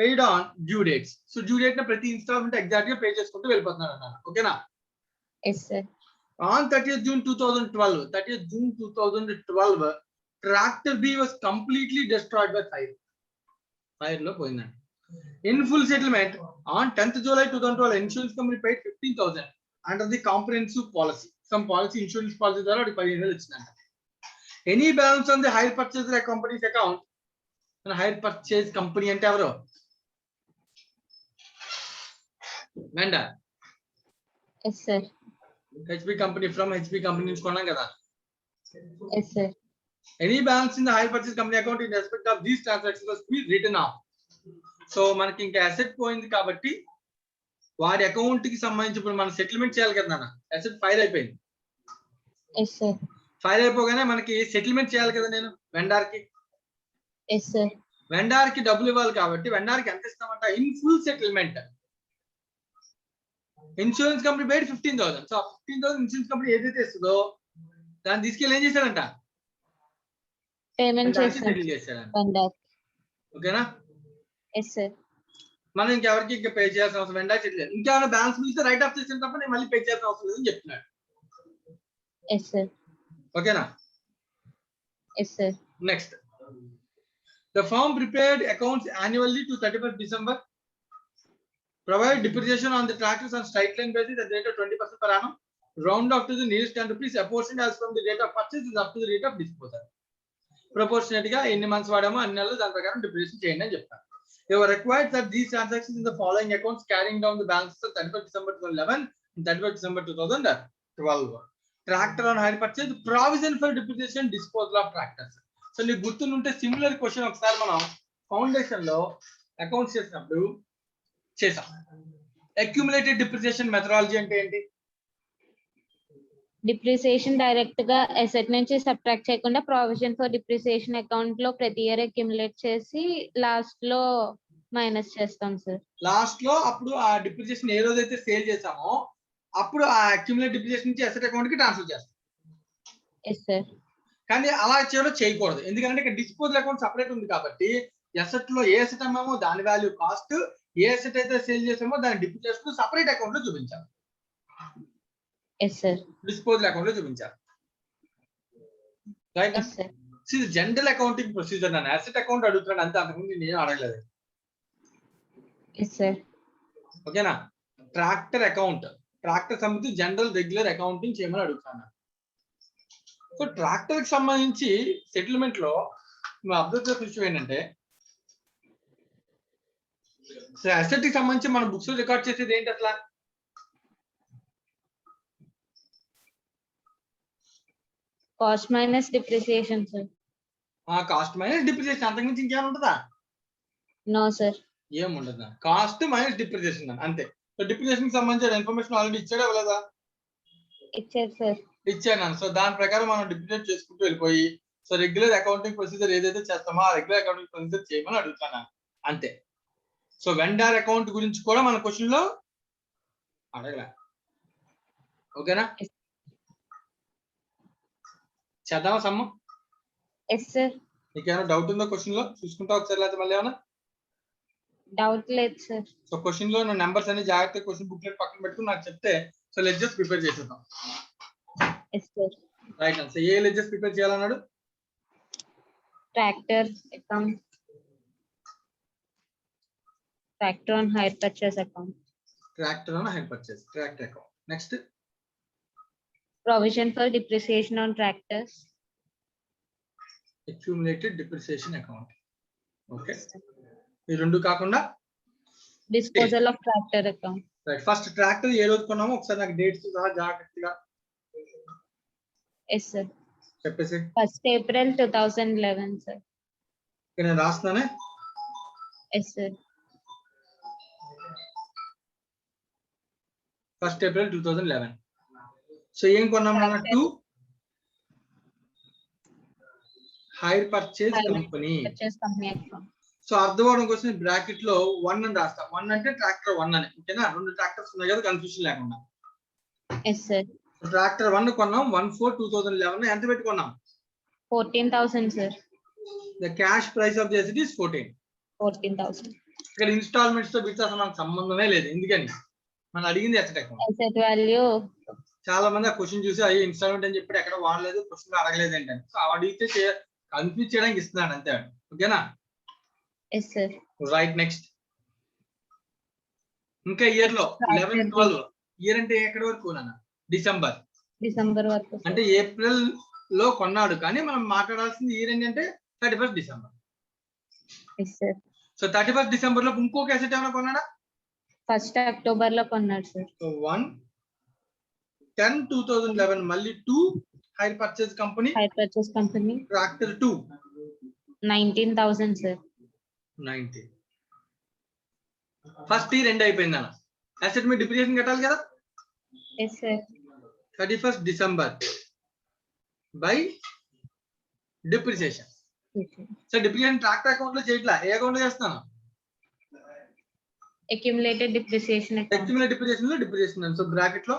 paid on due dates. So due date ని ప్రతి instalment exact గా pay చేసుకుంటూ వెళ్ళిపోతున్నారు అన్నారు. ఓకేనా? Yes, sir. On 30th June 2012, tractor B was completely destroyed by fire. Fire లో పోయిందండి. In full settlement on 10th July 2012, insurance company paid 15,000 under the comprehensive policy. Some policy, insurance policy ద్వారా 15,000 ఇచ్చిందంట. Any balance on the hire purchaser company's account. Hire purchase company అంటే ఎవరు? Vendor. Yes, sir. HP company from HP company నుంచి కొన్నాం కదా. Yes, sir. Any balance in the hire purchase company account in respect of these transactions must be written off. So మనకి ఇంకా asset పోయింది కాబట్టి వాడి అకౌంట్ కి సంబంధించి ఇప్పుడు మనం సెటిల్మెంట్ చేయాలి కదా నాన్న. అసెట్ ఫైల్ అయిపోయింది. Yes, sir. ఫైల్ అయిపోగానే మనకి సెటిల్మెంట్ చేయాలి కదా నేను వెండార్ కి. Yes, sir. వెండార్ కి డబ్బులు ఇవ్వాలి కాబట్టి వెండార్ కి ఎంత ఇస్తామంట? In full settlement insurance company paid 15,000. So 15,000 insurance company ఏదైతే ఇస్తుందో దాన్ని తీసుకెళ్ళి ఏం చేశాడంట? Payment సెటిల్ చేశాడంట. vendor. ఓకేనా? Yes, sir. మనం ఇంకెవరికి ఇంకా పే చేయాల్సిన అవసరం వెండార్ సెటిల్ చేయాలి. ఇంకేమైనా బ్యాలెన్స్ మిగిలితే రైట్ ఆఫ్ చేసిన తప్ప నేను మళ్ళీ పే చేయాల్సిన అవసరం లేదని చెప్తున్నాడు. Yes, sir. ఓకేనా? Yes, sir. Next, the firm prepared accounts annually to 31st December. Provide depreciation on the tractors on straight line basis at the rate of 20% per annum. Round off to the nearest 10 rupees. Apportioned as from the date of purchase is up to the rate of disposal. Proportionate గా ఎన్ని months వాడామో అన్ని నెలలు దాని ప్రకారం depreciation చేయండి అని చెప్తాను. They were required that these transactions in the following accounts carrying down the balances of 31st December 2011 and 31st December 2012. Tractor on hire purchase, provision for depreciation, disposal of tractors. So నీకు గుర్తుంటే similar question ఒకసారి మనం foundation లో accounts చేసినప్పుడు చేసాం. Accumulated depreciation methodology అంటే ఏంటి? Depreciation direct గా అసెట్ నుంచి సబ్ట్రాక్ట్ చేయకుండా ప్రొవిజన్ ఫర్ డిప్రిసియేషన్ అకౌంట్ లో ప్రతి ఇయర్ అక్యుములేట్ చేసి లాస్ట్ లో మైనస్ చేస్తాం సార్. లాస్ట్ లో అప్పుడు ఆ డిప్రిసియేషన్ ఏ రోజైతే సేల్ చేసామో అప్పుడు ఆ అక్యుములేట్ డిప్రిసియేషన్ నుంచి అసెట్ అకౌంట్ కి ట్రాన్స్ఫర్ చేస్తాం. Yes sir. కానీ అలా చేయకూడదు. ఎందుకంటే ఇక్కడ డిస్పోజల్ అకౌంట్ సపరేట్ ఉంది కాబట్టి అసెట్ లో ఏ అసెట్ అమ్మామో దాని వాల్యూ కాస్ట్, ఏ అసెట్ అయితే సేల్ చేసామో దాని డిప్రిసియేషన్ సపరేట్ అకౌంట్ లో చూపించాలి. Yes sir. డిస్పోజల్ అకౌంట్ లో చూపించాలి. రైట్? Yes sir. ఇది జనరల్ అకౌంటింగ్ ప్రొసీజర్. నన్ను అసెట్ అకౌంట్ అడుగుతున్నాడు అంతే, అంతకుముందు నేను అడగలేదు. Yes sir. ఓకేనా? ట్రాక్టర్ అకౌంట్, ట్రాక్టర్ సంబంధించి జనరల్ రెగ్యులర్ అకౌంటింగ్ చేయమని అడుగుతాను. సో ట్రాక్టర్ కి సంబంధించి సెటిల్మెంట్ లో అబ్జర్వ్ చేసిన విషయం ఏంటంటే అసెట్ కి సంబంధించి మన బుక్స్ లో రికార్డ్ చేసేది ఏంటి అసలు? Cost minus depreciation sir. Cost minus depreciation, అంతకుమించి ఇంకేమైనా ఉంటుందా? No sir. ఏముండదు. కాస్ట్ మైనస్ డిప్రిసియేషన్ అంతే. సో డిప్రిసియేషన్ కి సంబంధించిన ఇన్ఫర్మేషన్ ఆల్రెడీ ఇచ్చాడా లేదా? ఇచ్చారు సార్. ఇచ్చాను. సో దాని ప్రకారం మనం డిప్యూటేట్ చేసుకుంటూ వెళ్ళిపోయి సో రెగ్యులర్ అకౌంటింగ్ ప్రొసీజర్ ఏదైతే చేస్తామో ఆ రెగ్యులర్ అకౌంటింగ్ ప్రొసీజర్ చేయమని అడుగుతాను అంతే. సో వెండార్ అకౌంట్ గురించి కూడా మన క్వశ్చన్ లో అడగలే. ఓకేనా? చేద్దామా సమ్ము? Yes sir. నీకేమైనా డౌట్ ఉందో క్వశ్చన్ లో చూసుకుంటా ఒకసారి, లేకపోతే మళ్ళీ ఏమైనా? డౌట్ లేదు సార్. సో క్వశ్చన్ లో నెంబర్స్ అన్ని జాగ్రత్తగా క్వశ్చన్ బుక్లెట్ పక్కన పెట్టుకుని నాకు చెప్తే సో లెడ్జెస్ ప్రిపేర్ చేసేద్దాం. Yes sir. రైట్. సో ఏ లెడ్జెస్ ప్రిపేర్ చేయాలన్నాడు? Tractor account, tractor on hire purchase account, tractor on hire purchase, tractor account. Next provision for depreciation on tractors, accumulated depreciation account. Okay, ఈ రెండు కాకుండా disposal of tractor account. Right. First tractor ఏ రోజు కొన్నామో ఒకసారి నాకు dates సహా జాగ్రత్తగా ఎస్ సార్. చెప్పేసి 1st April 2011 సార్. ఇక్కడ నేను రాస్తున్నానే. Yes sir. 1st April 2011. So ఏం కొన్నాం నాన్న? 2 hire purchase company. Purchase company account. So అర్థం అవడం కోసం బ్రాకెట్ లో 1 అని రాస్తాం. 1 అంటే ట్రాక్టర్ 1 అని. ఓకేనా? రెండు ట్రాక్టర్స్ ఉన్నాయి కదా, కన్ఫ్యూజన్ లేకుండా. Yes sir. ట్రాక్టర్ 1 కొన్నాం 1/4/2011. ఎంత పెట్టుకున్నాం? 14,000 sir. The cash prize of the asset is 14,000. ఇక్కడ ఇన్స్టాల్మెంట్స్ తో బిట్స్ అసలు మనకు సంబంధమే లేదు. ఎందుకని మనం అడిగింది అసెట్ అకౌంట్. Asset value. చాలా మంది ఆ క్వశ్చన్ చూసి అయ్యో ఇన్స్టాల్మెంట్ అని చెప్పి ఎక్కడ వాడలేదు, క్వశ్చన్ అడగలేదు ఏంటంటే సో అడిగితే కన్ఫ్యూజ్ చేయడానికి ఇస్తున్నాడు అంతే. ఓకేనా? Yes sir. రైట్. నెక్స్ట్ ఇంకా ఇయర్ లో 11-12. ఇయర్ అంటే ఎక్కడి వరకు నాన్న? డిసెంబర్ వరకు. అంటే ఏప్రిల్ లో కొన్నాడు, కానీ మనం మాట్లాడాల్సింది ఇయర్ ఏంటంటే 31st December. Yes sir. So 31st December లో ఇంకొక అసెట్ ఏమైనా కొన్నాడా? 1st October లో కొన్నాడు సార్. సో 1/10/2011 మళ్ళీ 2 hire purchase company, hire purchase company, tractor 2 19,000 sir. 19. First year end అయిపోయింది అన్న. అసెట్ మీద డిప్రిసియేషన్ కట్టాలి కదా. Yes sir. 31st December by depreciation. So depreciation tractor account లో చేయట్లా, ఏ అకౌంట్ లో చేస్తాను? Accumulated depreciation account. Accumulated depreciation లో డిప్రిసియేషన్. సో బ్రాకెట్ లో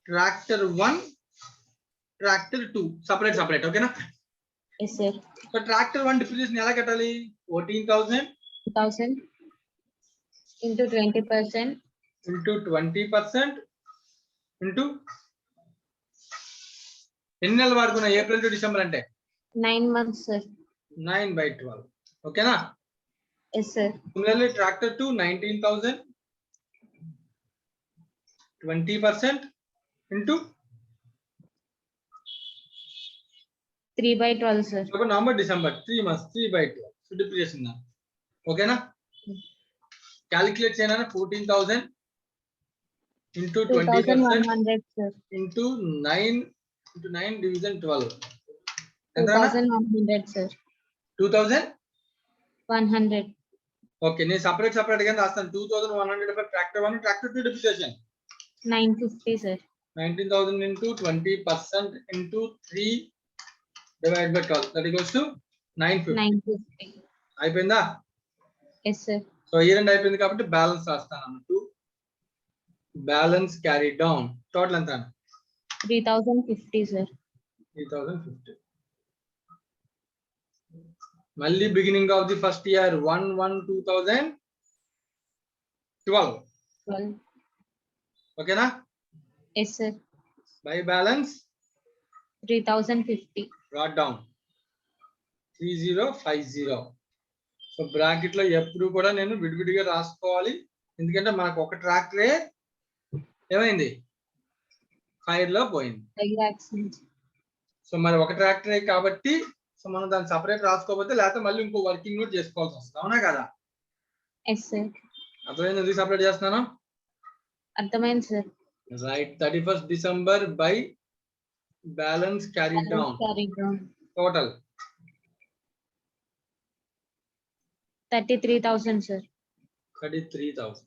ట్రాక్టర్ 1 ట్రాక్టర్ 2 సపరేట్. ఓకేనా? Yes sir. So tractor 1 depreciation ఎలా కట్టాలి? 14,000 into 20% into 20% into ఎన్ని నెలలు వాడుకున్నా? ఏప్రిల్ టు డిసెంబర్ అంటే 9 months సార్. 9/12. ఓకేనా? Yes sir. Similarly tractor 2 19,000 20% into 3/12 sir. November December 3 months 3/12. So depreciation. ఓకేనా? క్యాలిక్యులేట్ చేయనా? 14,000 into 20% 2,100 sir. into 9 division 12. 2,100 sir. 2,100. 100. Okay, నేను separate గా రాస్తాను. 2,100 for tractor 1, tractor 2 depreciation 950 sir. 19,000 into 20% into 3 divided by 12. That equals to 950. అయిపోయిందా? Yes sir. So year end అయిపోయింది కాబట్టి balance రాస్తాను అన్నట్టు. Balance carry down. టోటల్ ఎంత? 3,050 సార్. 3,050. మళ్ళీ beginning of the first year 1/1/2012. ఓకేనా? Yes sir. By balance 3,050. brought down 3050. So bracket లో ఎప్పుడు కూడా నేను విడివిడిగా రాసుకోవాలి, ఎందుకంటే మనకు ఒక ట్రాక్టరే ఏమైంది? ఫైర్ లో పోయింది. సో మరి ఒక ట్రాక్టరే కాబట్టి సో మనం దాన్ని సపరేట్ రాసుకోకపోతే లేకపోతే మళ్ళీ ఇంకో వర్కింగ్ నోట్ చేసుకోవాల్సి వస్తుంది. అవునా కదా? Yes sir. అర్థమైంది ఎందుకు సపరేట్ చేస్తున్నాను? అర్థమైంది sir. Right. 31st December by balance carry down. Total 33,000 sir. 33,000.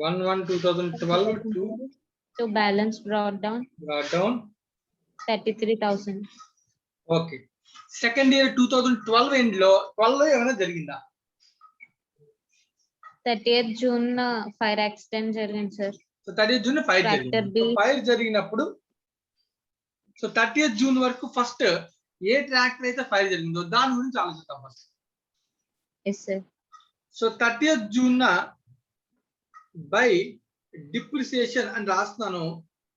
1/1/2012 to balance brought down down. 33,000. Okay. Second year 2012 end లో 12 ఏమైనా జరిగిందా? 30th June ఫైర్ యాక్సిడెంట్ జరిగింది sir. So 30th June fire Tractor జరిగింది. beat. Fire జరిగినప్పుడు so 30th June వరకు first ఏ tractor అయితే fire జరిగిందో దాని గురించి ఆలోచిద్దాం first. Yes sir. So 30th June by depreciation అని రాస్తున్నాను.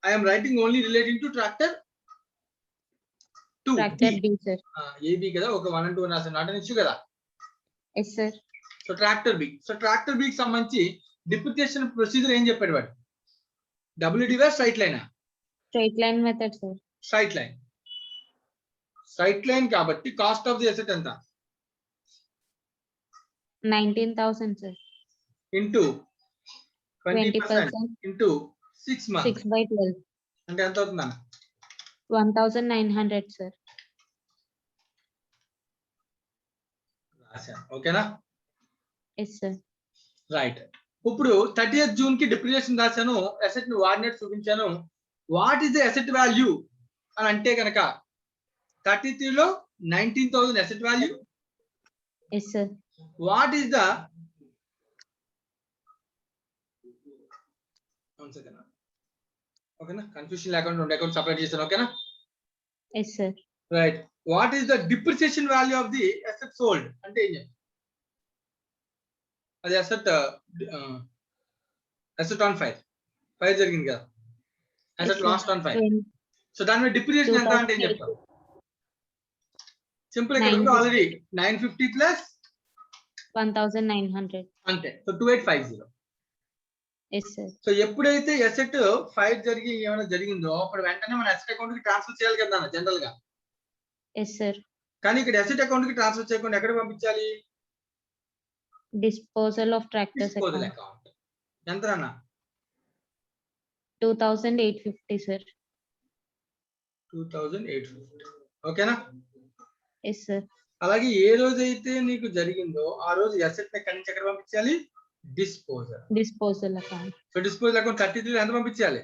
I'm writing only relating to tractor 2. Tractor B sir. A B కదా, ఒక 1 and 2 రాసాను, నాట్ ఇష్యూ కదా. Yes sir. So tractor B. So tractor బికి సంబంధించి డిప్రిసియేషన్ ప్రొసీజర్ ఏం చెప్పాడు వాడు? డబ్ల్యూడివా స్ట్రైట్ లైనా? Straight line method sir. Straight line. Straight line కాబట్టి కాస్ట్ ఆఫ్ ది అసెట్ ఎంత? 19,000 సార్. ఇంటూ 20% 20% ఇంటూ 6 months 6/12 అంటే ఎంత అవుతుందన్న? 1,900 సార్. రాశాను. ఓకేనా? Yes sir. రైట్. ఇప్పుడు 30th June కి డిప్రిసియేషన్ రాశాను, అసెట్ ని వాడినట్టు చూపించాను. What is the asset value అని అంటే కనుక 33 లో 19,000 asset value. Yes sir. What is the ఓకేనా, కన్ఫ్యూషన్ లేకుండా 2 అకౌంట్ సపరేట్ చేశాను. ఓకేనా? Yes sir. Right. What is the depreciation value of the asset sold అంటే ఏం చెప్పి? అది అసెట్ ఆన్ ఫైర్ జరిగింది కదా, asset lost on fire. So దాని మీద డిప్రిసియేషన్ ఎంత అంటే ఏం చెప్తాం? సింపుల్ ఇక్కడ ఆల్రెడీ 950 ప్లస్ 1,900. అంతే. సో 2850. Yes sir. సో ఎప్పుడైతే అసెట్ ఫైర్ జరిగి ఏమైనా జరిగిందో అప్పుడు వెంటనే మన అసెట్ అకౌంట్ కి ట్రాన్స్ఫర్ చేయాలి కదా జనరల్ గా. Yes sir. కానీ ఇక్కడ అసెట్ అకౌంట్ కి ట్రాన్స్ఫర్ చేయకుండా ఎక్కడ పంపించాలి? Disposal of tractors disposal account. Account. ఎంత అన్న? 2,850 సార్. 2,850. ఓకేనా? Yes sir. అలాగే ఏ రోజైతే నీకు జరిగిందో ఆ రోజు అసెట్ ఎక్కడి నుంచి ఎక్కడ పంపించాలి? Disposal account. So disposal account 33 ఎంత పంపించాలి?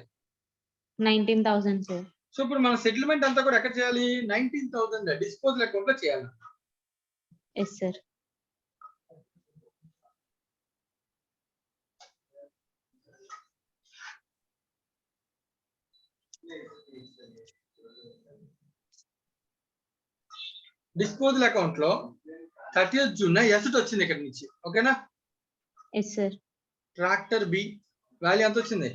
19,000 సార్. సో ఇప్పుడు మన సెటిల్మెంట్ అంతా కూడా ఎక్కడ చేయాలి? 19,000 డిస్పోజల్ అకౌంట్ లో చేయాలి. Yes sir. డిస్పోజల్ అకౌంట్ లో 30th June అసెట్ వచ్చింది ఇక్కడ నుంచి. ఓకేనా? Yes sir. Tractor B value ఎంత వచ్చింది?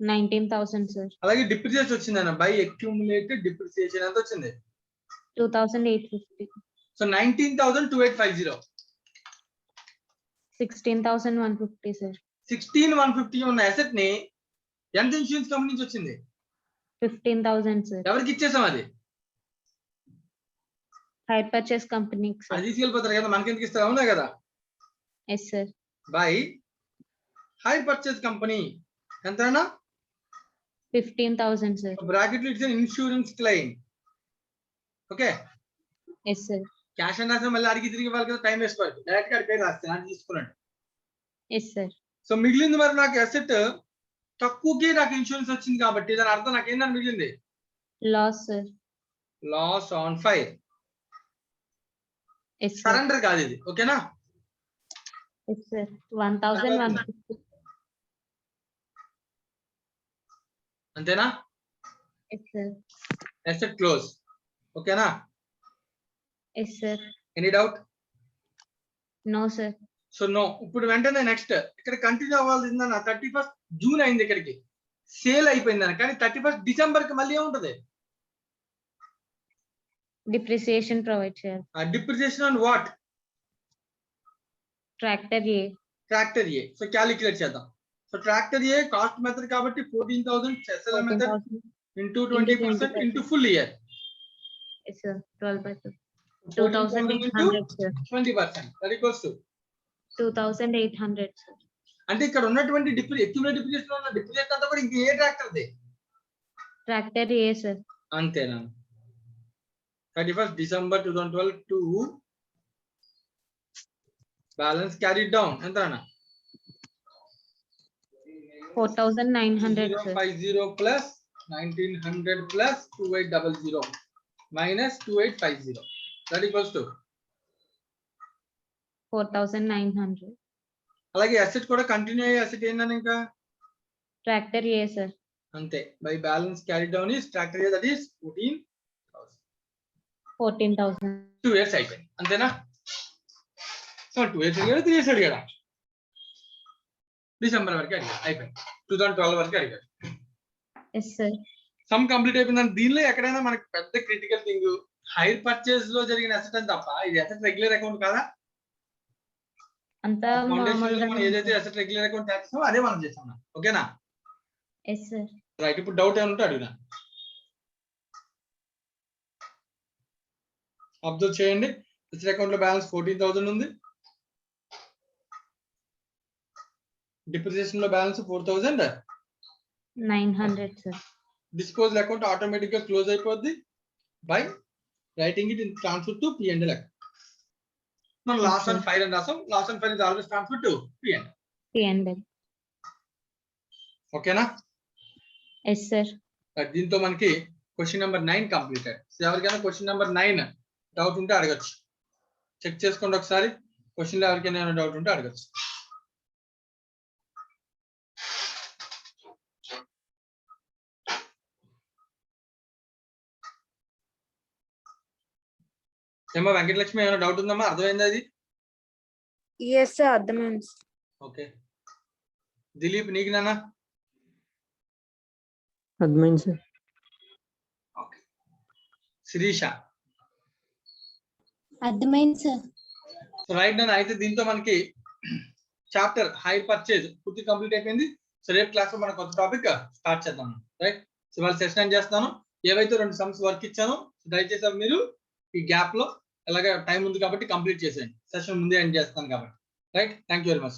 19,000 సార్. అలాగే డిప్రిసియేషన్ వచ్చింది అన్న, బై అక్యూములేటెడ్ డిప్రిసియేషన్ ఎంత వచ్చింది? 2,850. సో 19,2850. 16,150 సార్. 16,150 ఉన్న అసెట్ ని ఎంత ఇన్సూరెన్స్ కంపెనీ నుంచి వచ్చింది? 15,000 సార్. ఎవరికి ఇచ్చేసాం? అది హైర్ పర్చేస్ కంపెనీకి సార్. అది తీసుకెళ్ళిపోతారు కదా, మనకి ఎందుకు ఇస్తారు? అవునా కదా? Yes sir. By hire purchase company ఎంత అన్నా? 15,000 సార్. బ్రాకెట్ లో it's insurance claim. Okay. Yes sir. Cash అని రాస్తే మళ్ళీ అడిగి తిరిగి ఇవ్వాలి కదా, టైం వేస్ట్ పడుతుంది. డైరెక్ట్ గా అడిగి పేరు రాస్తే అది తీసుకున్నాడు. Yes sir. సో మిగిలింది మరి నాకు అసెట్ తక్కువకి నాకు ఇన్సూరెన్స్ వచ్చింది కాబట్టి దాని అర్థం నాకు ఏంటని మిగిలింది? Loss sir. Loss on fire. Yes sir. Surrender కాదు ఇది. ఓకేనా? Yes sir. 1,150. అంతేనా? Yes sir. Asset close. ఓకేనా? Yes sir. Any doubt? No sir. So no. ఇప్పుడు వెంటనే నెక్స్ట్ ఇక్కడ కంటిన్యూ అవ్వాల్సిందన్న 31st June అయింది, ఇక్కడికి సేల్ అయిపోయిందన్న. కానీ 31st December కి మళ్ళీ ఏముంటది? డిప్రిసియేషన్ ప్రొవైడ్ చేయాలి. Depreciation on what? Tractor A. Tractor A. So calculate చేద్దాం. So tractor A cost method కాబట్టి 14,000 SLM method 14,000. Into 20% into full year. Yes sir. 12/2. 2,800 sir. 20%. That equals to 2,800 sir. అంటే ఇక్కడ ఉన్నటువంటి accumulated depreciation ఉన్న depreciation అంతా కూడా ఇంక ఏ ట్రాక్టర్ దే? Tractor A sir. అంతేనా? 31st December 2012 to balance carry down ఎంత అన్న? 4,900 sir. 2050 plus 1900 plus 2800 minus 2850. That equals to 4,900. అలాగే అసెట్ కూడా కంటిన్యూ అయ్యే అసెట్ ఏంటని ఇంకా Tractor A sir. అంతే by balance carry down is tractor that is 14,000. 2 years అయిపోయింది అంతేనా. సో 2 years అడిగాడు 3 years అడిగాడు డిసెంబర్ వరకు అడిగాడు అయిపోయింది 2012 వరకు అడిగాడు. Yes sir. సమ్ కంప్లీట్ అయిపోయింది. దీనిలో ఎక్కడైనా మనకి పెద్ద క్రిటికల్ థింగ్ హైర్ పర్చేస్ లో జరిగిన అసెట్ అని తప్ప ఇది అసెట్ రెగ్యులర్ అకౌంట్ కాదా. అంతా ఫౌండేషన్ మనం ఏదైతే అసెట్ రెగ్యులర్ అకౌంట్ చేస్తామో అదే మనం చేస్తాం. ఓకేనా. Yes sir. రైట్. ఇప్పుడు డౌట్ ఏమంటే అడిగినా అబ్జర్వ్ చేయండి. అసెట్ అకౌంట్ లో బ్యాలెన్స్ 14,000 ఉంది. డిప్రిసియేషన్ లో balance 4,900 sir. Disposal account automatic గా క్లోజ్ అయిపోద్ది by writing it in transfer to P&L account. మనం లాస్ అండ్ ఫైర్ అని రాసాం. Loss and fire is always transfer to P&L. P&L. ఓకేనా. Yes sir. దీంతో మనకి క్వశ్చన్ నెంబర్ 9 కంప్లీటెడ్. ఎవరికైనా question number 9 doubt ఉంటే అడగచ్చు. చెక్ చేసుకోండి ఒకసారి. క్వశ్చన్ లో ఎవరికైనా డౌట్ ఉంటే అడగచ్చు. ఏమో వెంకటలక్ష్మి ఏమైనా డౌట్ ఉందమ్మా? అర్థమైంది అది? ఎస్ సార్ అర్థమైంది. ఓకే. దిలీప్ నీకు నాన్న? అర్థమైంది సార్. ఓకే. శిరీష? అర్థమైంది సార్. సో రైట్ నాన్న. అయితే దీంతో మనకి చాప్టర్ హైర్ పర్చేజ్ పూర్తి కంప్లీట్ అయిపోయింది. సో రేపు క్లాస్ లో మనం కొత్త టాపిక్ స్టార్ట్ చేద్దాం. రైట్. సో వాళ్ళ సెషన్ ఏం చేస్తాను, ఏవైతే 2 సమ్స్ వర్క్ ఇచ్చానో దయచేసి అవి మీరు ఈ గ్యాప్ లో ఎలాగ టైం ఉంది కాబట్టి కంప్లీట్ చేసేయండి. సెషన్ ముందే ఎండ్ చేస్తాను కాబట్టి. Right. Thank you very much.